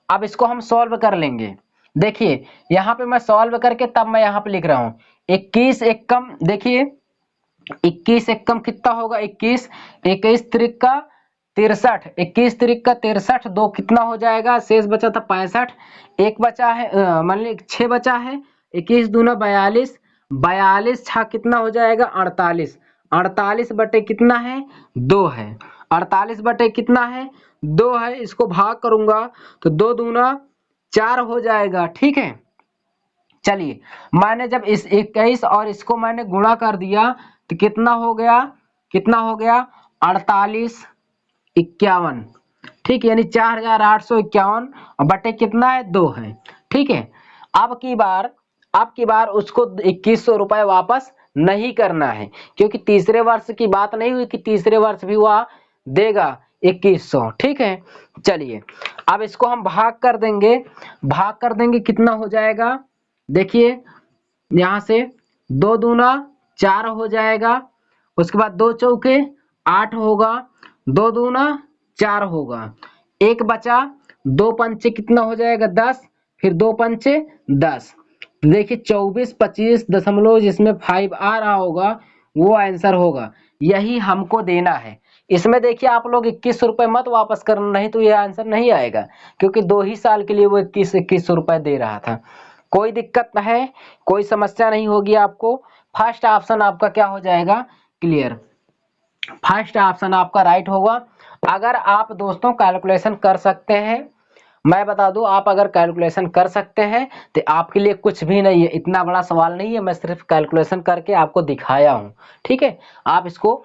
अब इसको हम सॉल्व कर लेंगे। देखिए यहाँ पे मैं सॉल्व करके तब मैं यहाँ पे लिख रहा हूँ 21 एक कम, देखिए 21 एक कम कितना होगा 21, 21 त्रिक का 63, 21 त्रिक का 63, 2 कितना हो जाएगा शेष बचा था 65, एक बचा है मान ली 6 बचा है, 21 दूना 42, 42 छा कितना हो जाएगा 48, 48 बटे कितना है 2 है, 48 बटे कितना है 2 है। इसको भाग करूंगा तो 2 दूना 4 हो जाएगा। ठीक है चलिए मैंने जब इस 21 और इसको मैंने गुणा कर दिया तो कितना हो गया 48 51। ठीक यानी 4851 और बटे कितना है 2 है। ठीक है अब की बार उसको 2100 रुपए वापस नहीं करना है, क्योंकि तीसरे वर्ष की बात नहीं हुई कि तीसरे वर्ष भी वह देगा 2100। ठीक है चलिए अब इसको हम भाग कर देंगे कितना हो जाएगा, देखिए यहाँ से 2 दूना 4 हो जाएगा, उसके बाद 2 चौके 8 होगा, 2 दूना 4 होगा, एक बचा, 2 पंचे कितना हो जाएगा 10, फिर 2 पंचे 10, देखिए 24 25 जिसमें 5 आ रहा होगा वो आंसर होगा, यही हमको देना है। इसमें देखिए आप लोग 21 रुपए मत वापस करना, नहीं तो ये आंसर नहीं आएगा, क्योंकि 2 ही साल के लिए वो 21 रुपए दे रहा था। कोई दिक्कत है, कोई समस्या नहीं होगी आपको। फर्स्ट ऑप्शन आपका क्या हो जाएगा, क्लियर। फर्स्ट ऑप्शन आपका राइट होगा। अगर आप दोस्तों कैलकुलेशन कर सकते हैं, मैं बता दूं, आप अगर कैलकुलेशन कर सकते हैं तो आपके लिए कुछ भी नहीं है, इतना बड़ा सवाल नहीं है, मैं सिर्फ कैलकुलेशन करके आपको दिखाया हूं। ठीक है, आप इसको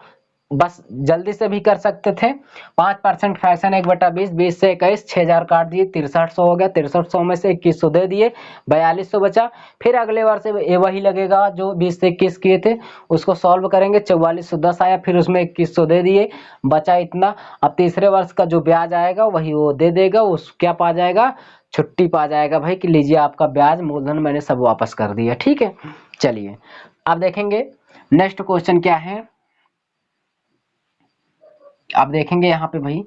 बस जल्दी से भी कर सकते थे। 5% फ्रैक्शन 1/20, 20 से 21, 6000 काट दिए, 6300 हो गया। 6300 में से 2100 दे दिए, 4200 बचा। फिर अगले बार से ये वही लगेगा जो 20 से 21 किए थे, उसको सॉल्व करेंगे, 4410 आया, फिर उसमें 2100 दे दिए, बचा इतना। अब तीसरे वर्ष का जो ब्याज आएगा वही वो दे देगा, उस क्या पा जाएगा, छुट्टी पा जाएगा भाई कि लीजिए आपका ब्याज मूलधन मैंने सब वापस कर दिया। ठीक है, चलिए अब देखेंगे नेक्स्ट क्वेश्चन क्या है। आप देखेंगे यहाँ पे भाई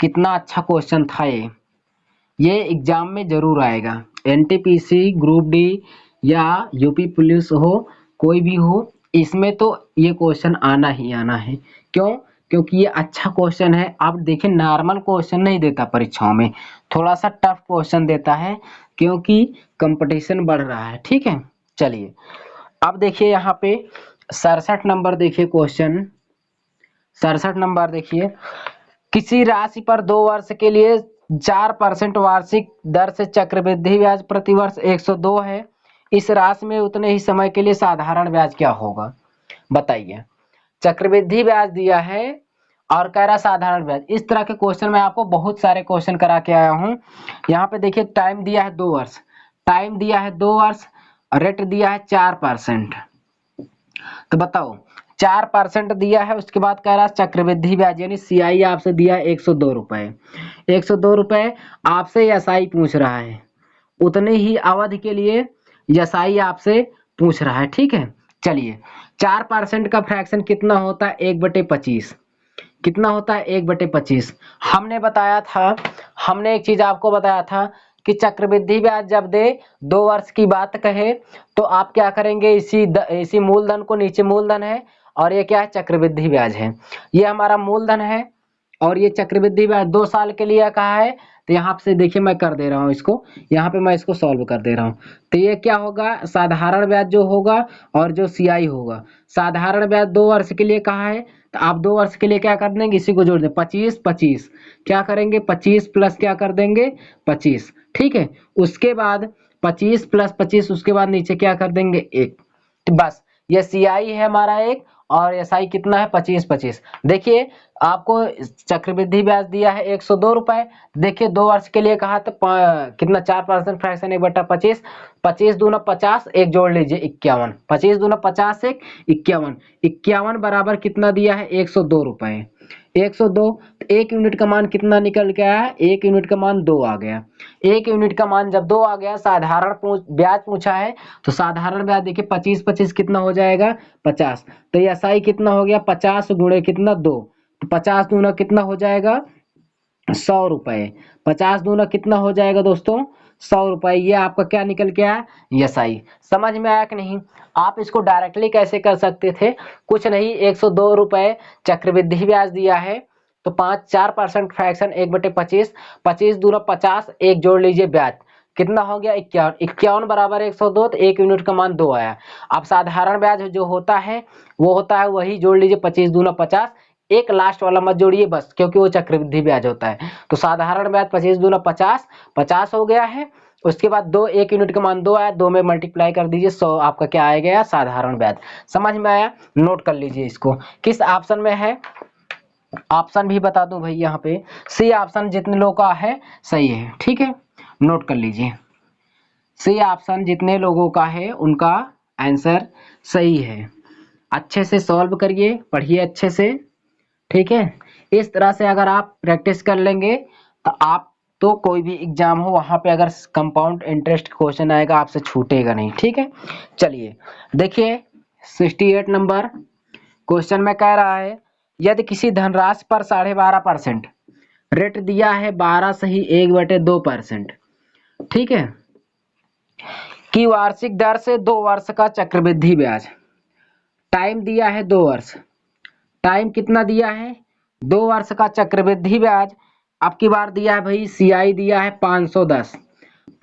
कितना अच्छा क्वेश्चन था ये एग्जाम में जरूर आएगा। एनटीपीसी, ग्रुप डी या यूपी पुलिस हो, कोई भी हो, इसमें तो ये क्वेश्चन आना ही आना है। क्यों? क्योंकि ये अच्छा क्वेश्चन है। आप देखिए नॉर्मल क्वेश्चन नहीं देता परीक्षाओं में, थोड़ा सा टफ क्वेश्चन देता है, क्योंकि कंपटीशन बढ़ रहा है। ठीक है, चलिए अब देखिए यहाँ पे 67 नंबर देखिए क्वेश्चन। 67 नंबर देखिए, किसी राशि पर 2 वर्ष के लिए 4% वार्षिक दर से चक्रवृद्धि ब्याज प्रति वर्ष 102 है। इस राशि में उतने ही समय के लिए साधारण ब्याज क्या होगा, बताइए। चक्रवृद्धि ब्याज दिया है और कह रहा साधारण ब्याज। इस तरह के क्वेश्चन मैं आपको बहुत सारे क्वेश्चन करा के आया हूं। यहाँ पे देखिए टाइम दिया है 2 वर्ष, टाइम दिया है 2 वर्ष, रेट दिया है 4%। तो बताओ 4% दिया है, उसके बाद कह रहा है चक्रवृद्धि ब्याज यानी सीआई आपसे दिया है 102 रुपए। 102 रुपए आपसे एसआई पूछ रहा है, उतने ही अवधि के लिए एसआई आपसे पूछ रहा है। ठीक है, चलिए 4% का फ्रैक्शन कितना होता है, 1/25। कितना होता है, 1/25। हमने बताया था, हमने एक चीज आपको बताया था कि चक्रवृद्धि ब्याज जब दे 2 वर्ष की बात कहे तो आप क्या करेंगे, इसी मूलधन को, नीचे मूलधन है और ये क्या है, चक्रवृद्धि ब्याज है। ये हमारा मूलधन है और ये चक्रवृद्धि ब्याज 2 साल के लिए कहा है। तो यहाँ से देखिए मैं कर दे रहा हूँ इसको, यहाँ पे मैं इसको सॉल्व कर दे रहा हूँ। तो ये क्या होगा, साधारण ब्याज जो होगा और जो सीआई होगा। साधारण ब्याज 2 वर्ष के लिए कहा है, तो आप 2 वर्ष के लिए क्या कर देंगे, इसी को जोड़ दें, 25 25 क्या करेंगे, 25 प्लस क्या कर देंगे, 25। ठीक है, उसके बाद 25 प्लस 25, उसके बाद नीचे क्या कर देंगे, 1। तो बस ये सीआई है हमारा एक, और एसआई कितना है, 25 25। देखिए आपको चक्रवृद्धि ब्याज दिया है 102 रुपए। देखिए 2 वर्ष के लिए कहा तो कितना, 4% फ्रैक्शन 1/25, 25 दूना 50, एक जोड़ लीजिए 51, 25 दूना 50, एक 51, 51 बराबर कितना दिया है, 102 रुपए। 102, तो 1 यूनिट का मान कितना निकल के आया, 1 यूनिट का मान 2 आ गया। 1 यूनिट का मान जब 2 आ गया, साधारण ब्याज पूछा है, तो साधारण ब्याज देखिए 25 25 कितना हो जाएगा, 50। तो एसआई कितना हो गया, 50 गुणे कितना, 2, तो 50 दूना कितना हो जाएगा, 100 रुपए। 50 दूना कितना हो जाएगा दोस्तों, 100 रुपए। ये आपका क्या निकल के आया, एसआई। समझ में आया कि नहीं? आप इसको डायरेक्टली कैसे कर सकते थे, कुछ नहीं, 102 रुपए चक्रवृद्धि ब्याज दिया है, तो 4% फ्रैक्शन 1/25, 25 दूना 50, एक जोड़ लीजिए ब्याज, कितना हो गया, 51। 51 बराबर 102, तो 1 यूनिट का मान 2 आया। अब साधारण ब्याज जो होता है वो होता है, वही जोड़ लीजिए, 25 दूना 50, एक लास्ट वाला मत जोड़िए बस, क्योंकि वो चक्रवृद्धि ब्याज होता है। तो साधारण ब्याज 25 दूना 50, 50 हो गया है। उसके बाद 2, 1 यूनिट का मान 2 आया, 2 में मल्टीप्लाई कर दीजिए, 100 आपका क्या आ गया, साधारण ब्याज। समझ में आया? नोट कर लीजिए इसको, किस ऑप्शन में है, ऑप्शन भी बता दूं भाई, यहाँ पे सी ऑप्शन जितने लोगों का है सही है। ठीक है, नोट कर लीजिए, सी ऑप्शन जितने लोगों का है उनका आंसर सही है। अच्छे से सॉल्व करिए, पढ़िए अच्छे से। ठीक है, इस तरह से अगर आप प्रैक्टिस कर लेंगे तो आप, तो कोई भी एग्जाम हो वहां पे अगर कंपाउंड इंटरेस्ट क्वेश्चन आएगा आपसे छूटेगा नहीं। ठीक है, चलिए देखिए 68 नंबर क्वेश्चन में कह रहा है, यदि किसी धनराशि पर 12.5% रेट दिया है, 12 सही 1/2%, ठीक है, की वार्षिक दर से 2 वर्ष का चक्रवृद्धि ब्याज, टाइम दिया है 2 वर्ष, टाइम कितना दिया है, 2 वर्ष का चक्रवृद्धि ब्याज अब की बार दिया है भाई, सीआई दिया है 510।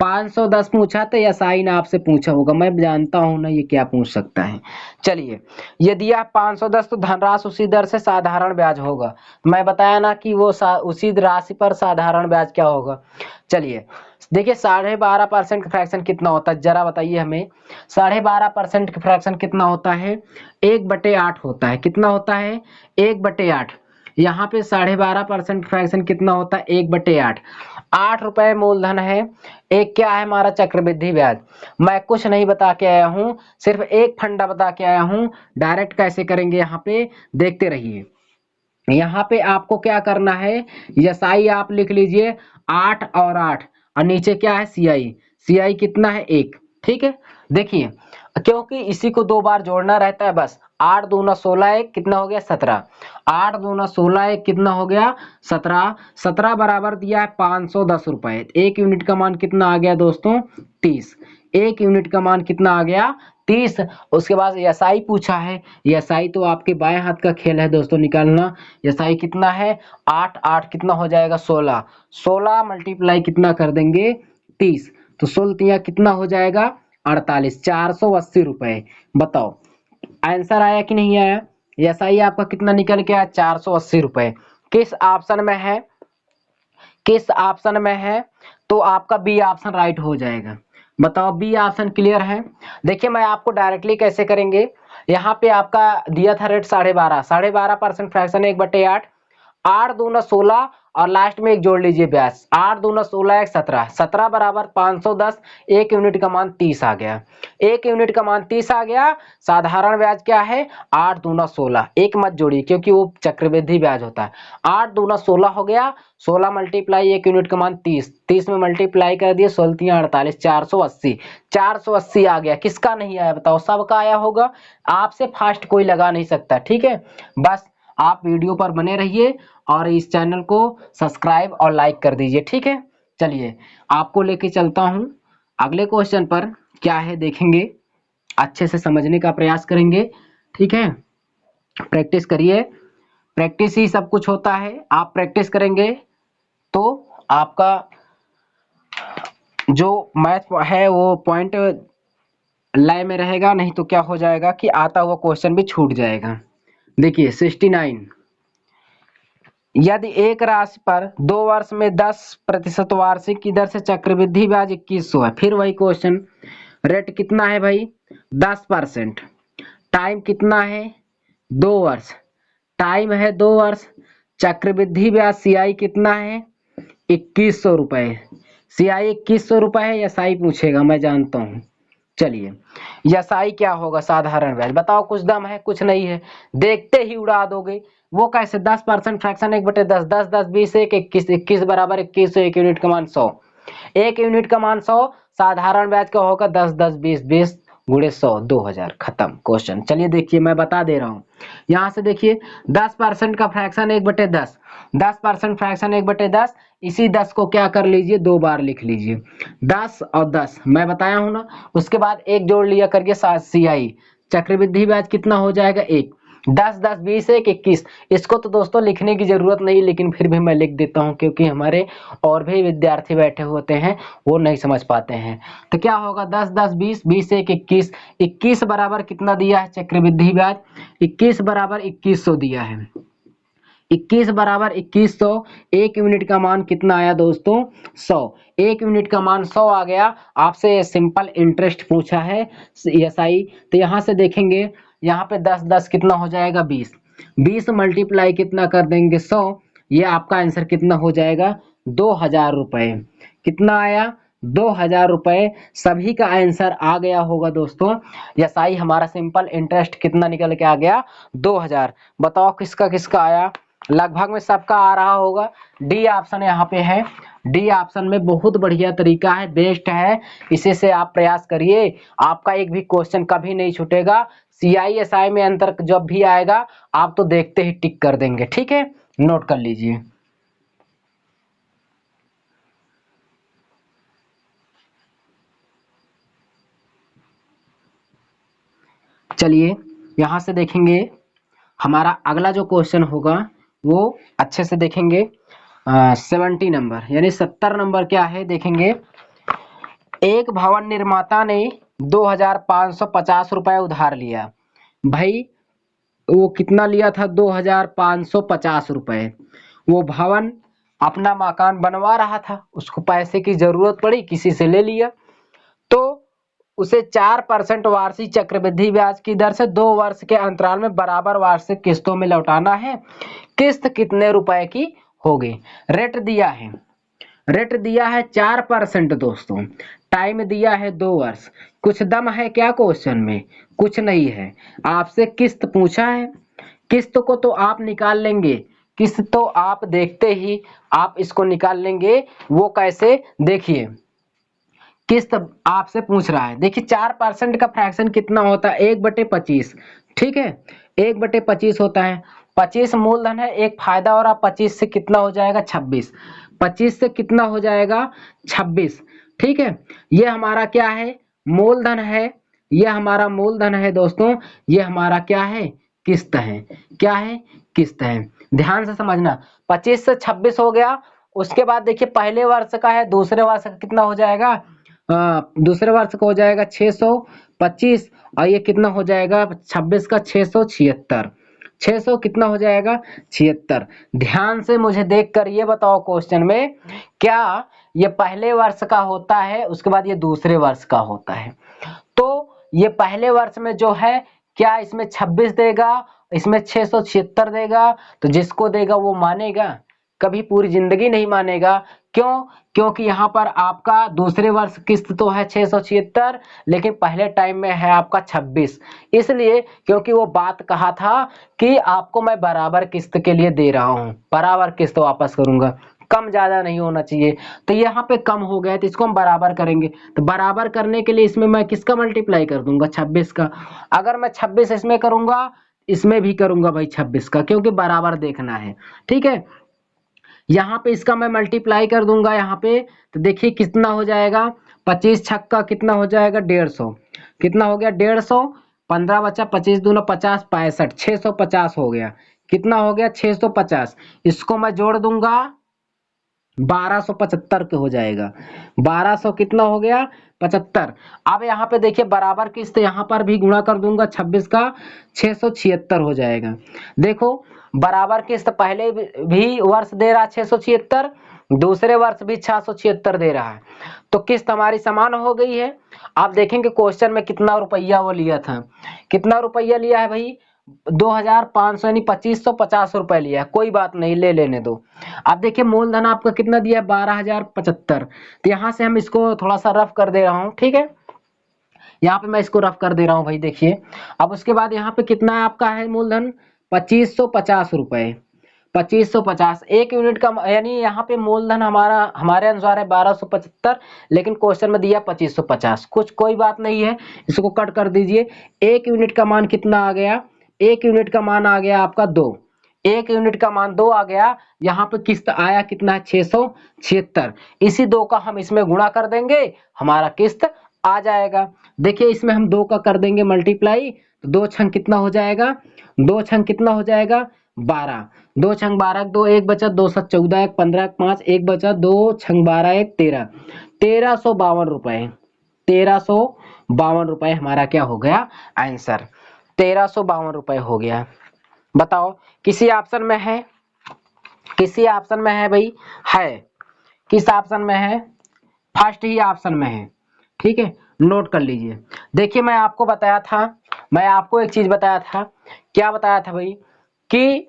510 पूछा तो एसआई ने आपसे पूछा होगा, मैं जानता हूं ना ये क्या पूछ सकता है। चलिए, ये दिया 510 तो धनराशि उसी दर से साधारण ब्याज होगा। मैं बताया ना कि वो उसी राशि पर साधारण ब्याज क्या होगा। चलिए देखिए, 12.5% का फ्रैक्शन कितना होता है जरा बताइए हमें। 12.5% का फ्रैक्शन कितना होता है? 1/8 होता है। कितना होता है? 1/8। यहाँ पे 12.5% फ्रैक्शन कितना होता है? 1/8। 8 रुपए मूलधन है। एक क्या है हमारा? चक्रवृद्धि ब्याज। मैं कुछ नहीं बता के आया हूँ, सिर्फ एक फंडा बता के आया हूँ। डायरेक्ट कैसे करेंगे यहाँ पे देखते रहिए। यहाँ पे आपको क्या करना है, एसआई आप लिख लीजिए 8 और 8, और नीचे क्या है? सीआई। सीआई कितना है? 1। ठीक है, देखिए क्योंकि इसी को 2 बार जोड़ना रहता है बस। 8 दूना 16, 1 कितना हो गया? 17। 8 दूना 16, 1 कितना हो गया? 17। 17 बराबर दिया है 510 रुपए। 1 यूनिट का मान कितना आ गया दोस्तों? 30। 1 यूनिट का मान कितना आ गया? 30। उसके बाद एसआई पूछा है। एसआई तो आपके बाएं हाथ का खेल है दोस्तों निकालना। एसआई कितना है? 8 8 कितना हो जाएगा? 16। 16 मल्टीप्लाई कितना कर देंगे? 30। तो 16 कितना हो जाएगा? 48। 480 रुपए। बताओ आंसर आया कि नहीं आया? एसआई आपका कितना निकल के आया? 480 रुपए। किस ऑप्शन में है? किस ऑप्शन में है? तो आपका बी ऑप्शन राइट हो जाएगा। बताओ बी ऑप्शन क्लियर है? देखिए मैं आपको डायरेक्टली कैसे करेंगे, यहाँ पे आपका दिया था रेट 12.5। 12.5% फ्रैक्शन 1/8। 8 दूना 16 और लास्ट में एक जोड़ लीजिए ब्याज। 8 दूना 16, 1 17। 17 बराबर 510। 1 यूनिट का मान 30 आ गया। 1 यूनिट का मान 30 आ गया। साधारण ब्याज क्या है? 8 दूना 16। एक मत जोड़िए क्योंकि वो चक्रवृद्धि ब्याज होता है। 8 दूना 16 हो गया। 16 मल्टीप्लाई 1 यूनिट का मान 30। 30 में मल्टीप्लाई कर दिए, 16 48। 480। 480 आ गया। किसका नहीं आया बताओ? सबका आया होगा। आपसे फास्ट कोई लगा नहीं सकता। ठीक है, बस आप वीडियो पर बने रहिए और इस चैनल को सब्सक्राइब और लाइक कर दीजिए। ठीक है, चलिए आपको लेके चलता हूं अगले क्वेश्चन पर। क्या है देखेंगे, अच्छे से समझने का प्रयास करेंगे। ठीक है, प्रैक्टिस करिए, प्रैक्टिस ही सब कुछ होता है। आप प्रैक्टिस करेंगे तो आपका जो मैथ है वो पॉइंट लय में रहेगा, नहीं तो क्या हो जाएगा कि आता हुआ क्वेश्चन भी छूट जाएगा। देखिए 69, यदि एक राशि पर 2 वर्ष में 10% वार्षिक की दर से चक्रवृद्धि ब्याज 2100 है। फिर वही क्वेश्चन, रेट कितना है भाई? 10%। टाइम कितना है? 2 वर्ष। टाइम है 2 वर्ष। चक्रवृद्धि ब्याज सीआई कितना है? 2100 रुपए। सीआई 2100 रुपए है। एसआई पूछेगा, मैं जानता हूँ। चलिए एसआई क्या होगा? साधारण ब्याज। बताओ कुछ दम है? कुछ नहीं है, देखते ही उड़ा दोगे। वो कैसे? 10% फ्रैक्शन 1/10। 10 10 20 1 21। 21 बराबर 2100। 1 यूनिट का मान 100। 1 यूनिट का मान 100। साधारण ब्याज का होगा 10 10 20 20 गुणे 100, 2000। खत्म क्वेश्चन। चलिए देखिए मैं बता दे रहा हूँ। यहाँ से देखिए 10% का फ्रैक्शन 1/10। 10% फ्रैक्शन 1/10। इसी 10 को क्या कर लीजिए? 2 बार लिख लीजिए। 10 और 10 मैं बताया हूँ ना। उसके बाद एक जोड़ लिया करके सीआई। चक्रवृद्धि ब्याज कितना हो जाएगा? 1। 10 10 20 1 21। इसको तो दोस्तों लिखने की जरूरत नहीं, लेकिन फिर भी मैं लिख देता हूँ क्योंकि हमारे और भी विद्यार्थी बैठे होते हैं, वो नहीं समझ पाते हैं। तो क्या होगा? 10 10 20 20 1 21। 21 बराबर कितना दिया है चक्रवृद्धि ब्याज? 21 बराबर 2100 दिया है। 21 बराबर 2100। 1 यूनिट का मान कितना आया दोस्तों? 100। 1 यूनिट का मान 100 आ गया। आपसे सिंपल इंटरेस्ट पूछा है एसआई, तो यहाँ से देखेंगे, यहाँ पे 10 10 कितना हो जाएगा? 20। 20 मल्टीप्लाई कितना कर देंगे? 100। ये आपका आंसर कितना हो जाएगा? 2000 रुपए। कितना आया? 2000 रुपए। सभी का आंसर आ गया होगा दोस्तों। एसआई हमारा सिंपल इंटरेस्ट कितना निकल के आ गया? 2000। बताओ किसका किसका आया? लगभग में सबका आ रहा होगा। डी ऑप्शन यहाँ पे है। डी ऑप्शन में बहुत बढ़िया तरीका है, बेस्ट है। इसी से आप प्रयास करिए, आपका एक भी क्वेश्चन कभी नहीं छूटेगा। सीआई एसआई में अंतर जब भी आएगा आप तो देखते ही टिक कर देंगे। ठीक है, नोट कर लीजिए। चलिए यहां से देखेंगे, हमारा अगला जो क्वेश्चन होगा वो अच्छे से देखेंगे। 70 नंबर यानी 70 नंबर क्या है देखेंगे। एक भवन निर्माता ने 2550 रुपए उधार लिया। भाई वो कितना लिया था? 2550 रुपए। वो भवन अपना मकान बनवा रहा था, उसको पैसे की जरूरत पड़ी, किसी से ले लिया। तो उसे 4% वार्षिक चक्रवृद्धि ब्याज की दर से 2 वर्ष के अंतराल में बराबर वार्षिक किस्तों में लौटाना है। किस्त कितने रुपए की होगी? रेट दिया है, रेट दिया है 4% दोस्तों। टाइम दिया है 2 वर्ष। कुछ दम है क्या क्वेश्चन में? कुछ नहीं है। आपसे किस्त पूछा है, किस्त को तो आप निकाल लेंगे, किस्त तो आप देखते ही आप इसको निकाल लेंगे। वो कैसे? देखिए किस्त आपसे पूछ रहा है। देखिए 4% का फ्रैक्शन कितना होता है? 1/25। ठीक है, 1/25 होता है। 25 मूलधन है, एक फायदा और 25 से कितना हो जाएगा? 26। 25 से कितना हो जाएगा? 26। ठीक है, ये हमारा क्या है? मूलधन है। ये हमारा मूलधन है दोस्तों। ये हमारा क्या है? किस्त है। क्या है? किस्त है। ध्यान से समझना। 25 से 26 हो गया। उसके बाद देखिए पहले वर्ष का है, दूसरे वर्ष का कितना हो जाएगा? दूसरे वर्ष का हो जाएगा 625 और ये कितना हो जाएगा? 26 का 676। 600 कितना हो जाएगा? 76। ध्यान से मुझे देखकर ये बताओ क्वेश्चन में, क्या ये पहले वर्ष का होता है, उसके बाद ये दूसरे वर्ष का होता है? तो ये पहले वर्ष में जो है, क्या इसमें 26 देगा, इसमें 676 देगा? तो जिसको देगा वो मानेगा? कभी पूरी जिंदगी नहीं मानेगा। क्यों? क्योंकि यहाँ पर आपका दूसरे वर्ष किस्त तो है 676, लेकिन पहले टाइम में है आपका 26। इसलिए क्योंकि वो बात कहा था कि आपको मैं बराबर किस्त के लिए दे रहा हूँ, बराबर किस्त वापस करूंगा, कम ज्यादा नहीं होना चाहिए। तो यहाँ पे कम हो गया तो इसको हम बराबर करेंगे। तो बराबर करने के लिए इसमें मैं किसका मल्टीप्लाई कर दूंगा? 26 का। अगर मैं 26 इसमें करूंगा, इसमें भी करूंगा भाई 26 का, क्योंकि बराबर देखना है। ठीक है, यहाँ पे इसका मैं मल्टीप्लाई कर दूंगा यहाँ पे। तो देखिए कितना हो जाएगा? 25 छक्का कितना हो जाएगा? 150। कितना हो गया? 150। 15 बचा, 25 दूना 50, 65, 650 हो गया। कितना हो गया? 650। इसको मैं जोड़ दूंगा, 1275 के हो जाएगा। 1200 कितना हो गया? 75। अब यहाँ पे देखिए बराबर किस्त, यहाँ पर भी गुणा कर दूंगा 26 का, 676 हो जाएगा। देखो बराबर किस्त पहले भी वर्ष दे रहा 676, दूसरे वर्ष भी 676 दे रहा है। तो किस्त हमारी समान हो गई है। आप देखेंगे क्वेश्चन में कितना रुपया वो लिया था, कितना रुपया लिया है भाई? 2500 यानी 2550 रुपए लिया है। कोई बात नहीं, ले लेने दो। अब देखिए मूलधन आपका कितना दिया है? 12075। तो यहाँ से हम इसको थोड़ा सा रफ कर दे रहा हूँ। ठीक है, यहाँ पे मैं इसको रफ कर दे रहा हूँ भाई। देखिए अब उसके बाद यहाँ पे कितना है आपका है मूलधन? 2550 रुपए। 2550 एक यूनिट का, यानी यहाँ पे मूलधन हमारा हमारे अनुसार है 1275, लेकिन क्वेश्चन में दिया 2550। कुछ कोई बात नहीं है, इसको कट कर दीजिए। एक यूनिट का मान कितना आ गया? एक यूनिट का मान आ गया आपका 2। एक यूनिट का मान 2 आ गया। यहाँ पे किस्त आया कितना है? 676। इसी 2 का हम इसमें गुणा कर देंगे, हमारा किस्त आ जाएगा। देखिए इसमें हम 2 का कर देंगे मल्टीप्लाई, तो 2 छंग कितना हो जाएगा? 2 छंग कितना हो जाएगा? 12। 2 छंग 12, 2 1 बचा, 2 7 14, 1 15, 5 1 बचा, 2 छंग 12 1 13। 1352 रुपए। 1352 रुपए हमारा क्या हो गया? आंसर 1352 रुपए हो गया। बताओ किसी ऑप्शन में है? किसी ऑप्शन में है भाई? है। किस ऑप्शन में है? फर्स्ट ही ऑप्शन में है। ठीक है, नोट कर लीजिए। देखिए मैं आपको बताया था, मैं आपको एक चीज बताया था। क्या बताया था भाई? कि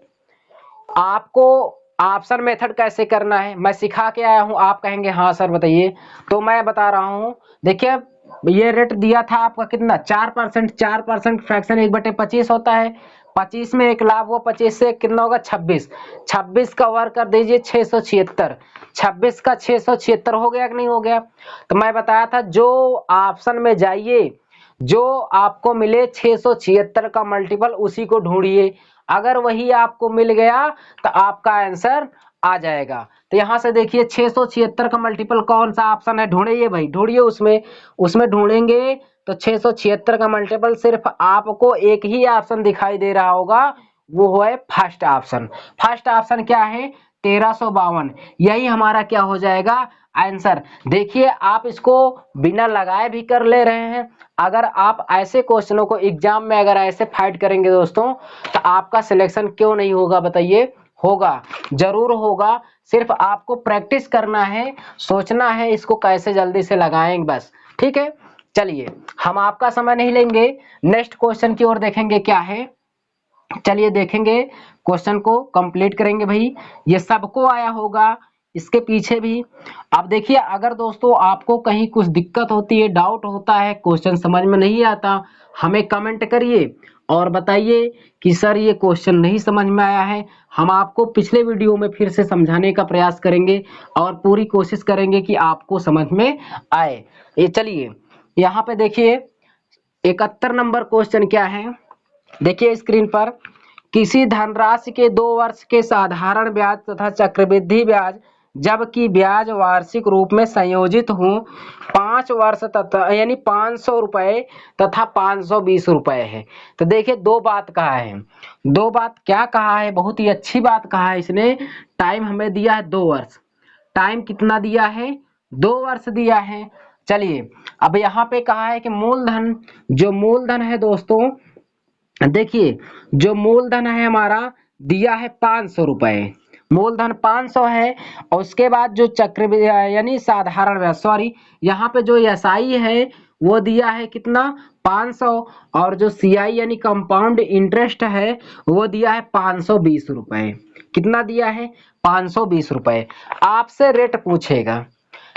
आपको ऑप्शन मेथड कैसे करना है मैं सिखा के आया हूं। आप कहेंगे हाँ सर बताइए, तो मैं बता रहा हूं। देखिए ये रेट दिया था आपका कितना? 4%। 4% फ्रैक्शन 1/25 होता है। 25 में एक लाभ हुआ, 25 से कितना होगा? 26। 26 का वर्ग कर दीजिए 676। 26 का 676 हो गया कि नहीं हो गया? तो मैं बताया था जो ऑप्शन में जाइए, जो आपको मिले 676 का मल्टीपल उसी को ढूंढिए। अगर वही आपको मिल गया तो आपका आंसर आ जाएगा। तो यहां से देखिए 676 का मल्टीपल कौन सा ऑप्शन है? ढूंढिए भाई, ढूंढिए उसमें। उसमें ढूंढेंगे तो 676 का मल्टीपल सिर्फ आपको एक ही ऑप्शन दिखाई दे रहा होगा, वो है फर्स्ट ऑप्शन। फर्स्ट ऑप्शन क्या है? 1352। यही हमारा क्या हो जाएगा? आंसर। देखिए आप इसको बिना लगाए भी कर ले रहे हैं। अगर आप ऐसे क्वेश्चनों को एग्जाम में अगर ऐसे फाइट करेंगे दोस्तों, तो आपका सिलेक्शन क्यों नहीं होगा बताइए? होगा, जरूर होगा। सिर्फ आपको प्रैक्टिस करना है, सोचना है इसको कैसे जल्दी से लगाएं बस। ठीक है, चलिए हम आपका समय नहीं लेंगे, नेक्स्ट क्वेश्चन की ओर देखेंगे क्या है। चलिए देखेंगे, क्वेश्चन को कंप्लीट करेंगे भाई। ये सबको आया होगा, इसके पीछे भी। अब देखिए, अगर दोस्तों आपको कहीं कुछ दिक्कत होती है, डाउट होता है, क्वेश्चन समझ में नहीं आता, हमें कमेंट करिए और बताइए कि सर ये क्वेश्चन नहीं समझ में आया है। हम आपको पिछले वीडियो में फिर से समझाने का प्रयास करेंगे और पूरी कोशिश करेंगे कि आपको समझ में आए। ये चलिए यहाँ पे देखिए 71 नंबर क्वेश्चन क्या है, देखिए स्क्रीन पर। किसी धनराशि के 2 वर्ष के साधारण ब्याज तथा चक्रवृद्धि ब्याज जबकि ब्याज वार्षिक रूप में संयोजित हो 5 वर्ष तथा यानी 500 रुपए तथा 520 रुपए है। तो देखिए दो बात कहा है, दो बात क्या कहा है, बहुत ही अच्छी बात कहा है इसने। टाइम हमें दिया है 2 वर्ष, टाइम कितना दिया है? 2 वर्ष दिया है। चलिए अब यहाँ पे कहा है कि मूलधन, जो मूलधन है दोस्तों, देखिए जो मूलधन है हमारा दिया है 500 रुपए, मूलधन 500 है। और उसके बाद जो चक्र यानी साधारण ब्याज, सॉरी यहाँ पे जो एसआई है वो दिया है कितना? 500। और जो सीआई यानी कंपाउंड इंटरेस्ट है वो दिया है 520 रुपए। कितना दिया है? 520 रुपए। आपसे रेट पूछेगा,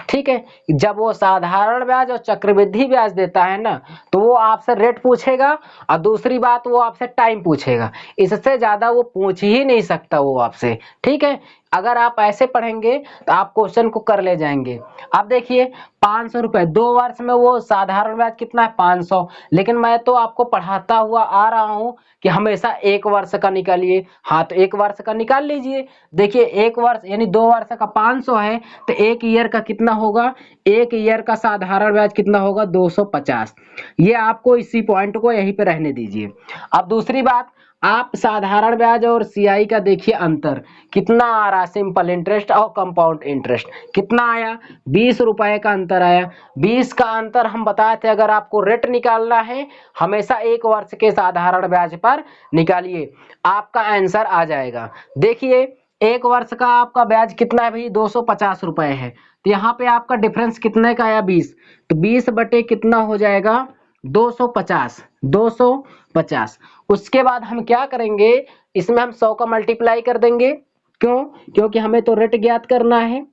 ठीक है। जब वो साधारण ब्याज और चक्रवृद्धि ब्याज देता है ना, तो वो आपसे रेट पूछेगा और दूसरी बात वो आपसे टाइम पूछेगा। इससे ज्यादा वो पूछ ही नहीं सकता वो आपसे, ठीक है। अगर आप ऐसे पढ़ेंगे तो आप क्वेश्चन को कर ले जाएंगे। अब देखिए 500 रुपए 2 वर्ष में, वो साधारण ब्याज कितना है? 500। लेकिन मैं तो आपको पढ़ाता हुआ आ रहा हूं कि हमेशा 1 वर्ष का निकालिए। हाँ तो 1 वर्ष का निकाल लीजिए। देखिए 1 वर्ष यानी 2 वर्ष का 500 है, तो 1 ईयर का कितना होगा? 1 ईयर का साधारण ब्याज कितना होगा? 250। ये आपको इसी पॉइंट को यहीं पे रहने दीजिए। अब दूसरी बात, आप साधारण ब्याज और सीआई का देखिए अंतर कितना आ रहा है। सिंपल इंटरेस्ट और कंपाउंड इंटरेस्ट कितना आया? 20 रुपए का अंतर आया। 20 का अंतर हम बताए थे, अगर आपको रेट निकालना है हमेशा 1 वर्ष के साधारण ब्याज पर निकालिए, आपका आंसर आ जाएगा। देखिए 1 वर्ष का आपका ब्याज कितना है भाई? 250 रुपए है। तो यहाँ पे आपका डिफरेंस कितने का आया? 20। तो 20 बटे कितना हो जाएगा? 250। 250। उसके बाद हम क्या करेंगे, इसमें हम 100 का मल्टीप्लाई कर देंगे। क्यों? क्योंकि हमें तो रेट ज्ञात करना है।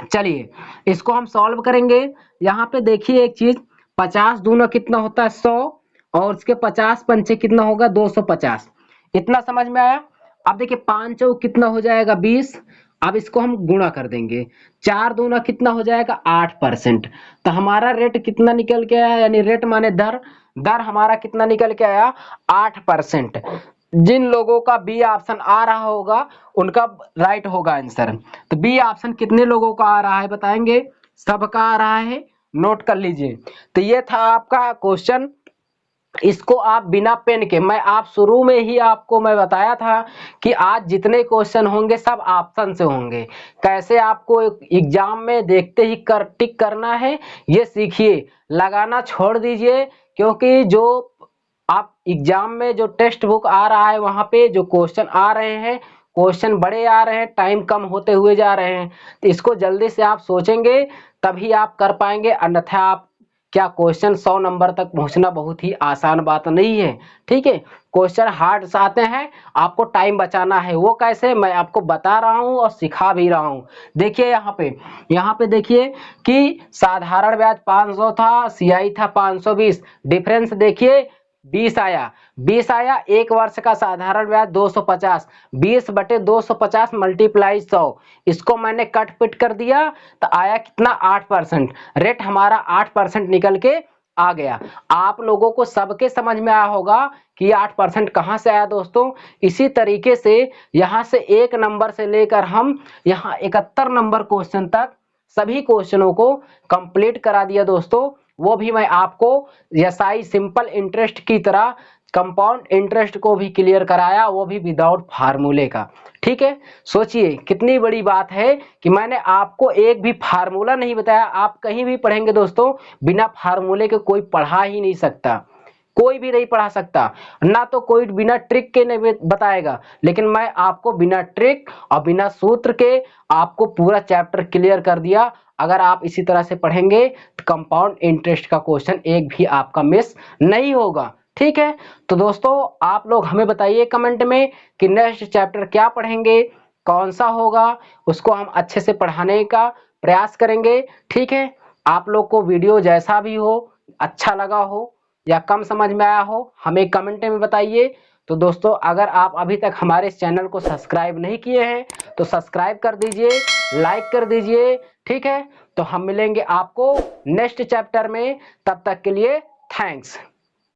चलिए इसको हम सॉल्व करेंगे। यहाँ पे देखिए एक चीज, 50 दूना कितना होता है? 100। और उसके 50 पंचे कितना होगा? 250। इतना समझ में आया? अब देखिए 5 चौक कितना हो जाएगा? 20। अब इसको हम गुणा कर देंगे। 4 दूना कितना हो जाएगा? 8%। तो हमारा रेट कितना निकल के आया? यानी रेट माने दर, दर हमारा कितना निकल के आया? 8%। जिन लोगों का बी ऑप्शन आ रहा होगा उनका राइट होगा आंसर। तो बी ऑप्शन कितने लोगों का आ रहा है बताएंगे? सबका आ रहा है, नोट कर लीजिए। तो ये था आपका क्वेश्चन। इसको आप बिना पेन के, मैं आप शुरू में ही आपको मैं बताया था कि आज जितने क्वेश्चन होंगे सब ऑप्शन से होंगे। कैसे आपको एग्जाम में देखते ही टिक करना है ये सीखिए, लगाना छोड़ दीजिए। क्योंकि जो आप एग्जाम में जो टेक्स्ट बुक आ रहा है वहां पे जो क्वेश्चन आ रहे हैं, क्वेश्चन बड़े आ रहे हैं, टाइम कम होते हुए जा रहे हैं। तो इसको जल्दी से आप सोचेंगे तभी आप कर पाएंगे, अन्यथा आप क्या क्वेश्चन 100 नंबर तक पहुंचना बहुत ही आसान बात नहीं है, ठीक है। क्वेश्चन हार्ड आते हैं, आपको टाइम बचाना है। वो कैसे, मैं आपको बता रहा हूं और सिखा भी रहा हूं। देखिए यहाँ पे देखिए कि साधारण ब्याज 500 था, सीआई था 520। डिफरेंस देखिए 20 आया। 20 आया। 1 वर्ष का साधारण ब्याज 250। 20 बटे 250 मल्टीप्लाई 100। इसको मैंने कट पिट कर दिया तो आया कितना? 8%। रेट हमारा 8% निकल के आ गया। आप लोगों को सबके समझ में आया होगा कि 8% कहां से आया दोस्तों। इसी तरीके से यहां से 1 नंबर से लेकर हम यहां 71 नंबर क्वेश्चन तक सभी क्वेश्चनों को कंप्लीट करा दिया दोस्तों। वो भी मैं आपको एसआई सिंपल इंटरेस्ट की तरह कंपाउंड इंटरेस्ट को भी क्लियर कराया, वो भी विदाउट फार्मूले का। ठीक है, सोचिए कितनी बड़ी बात है कि मैंने आपको एक भी फार्मूला नहीं बताया। आप कहीं भी पढ़ेंगे दोस्तों, बिना फार्मूले के कोई पढ़ा ही नहीं सकता, कोई भी नहीं पढ़ा सकता ना, तो कोई बिना ट्रिक के नहीं बताएगा। लेकिन मैं आपको बिना ट्रिक और बिना सूत्र के आपको पूरा चैप्टर क्लियर कर दिया। अगर आप इसी तरह से पढ़ेंगे तो कंपाउंड इंटरेस्ट का क्वेश्चन एक भी आपका मिस नहीं होगा। ठीक है, तो दोस्तों आप लोग हमें बताइए कमेंट में कि नेक्स्ट चैप्टर क्या पढ़ेंगे, कौन सा होगा, उसको हम अच्छे से पढ़ाने का प्रयास करेंगे। ठीक है, आप लोग को वीडियो जैसा भी हो, अच्छा लगा हो या कम समझ में आया हो, हमें कमेंट में बताइए। तो दोस्तों अगर आप अभी तक हमारे इस चैनल को सब्सक्राइब नहीं किए हैं तो सब्सक्राइब कर दीजिए, लाइक कर दीजिए। ठीक है, तो हम मिलेंगे आपको नेक्स्ट चैप्टर में, तब तक के लिए थैंक्स।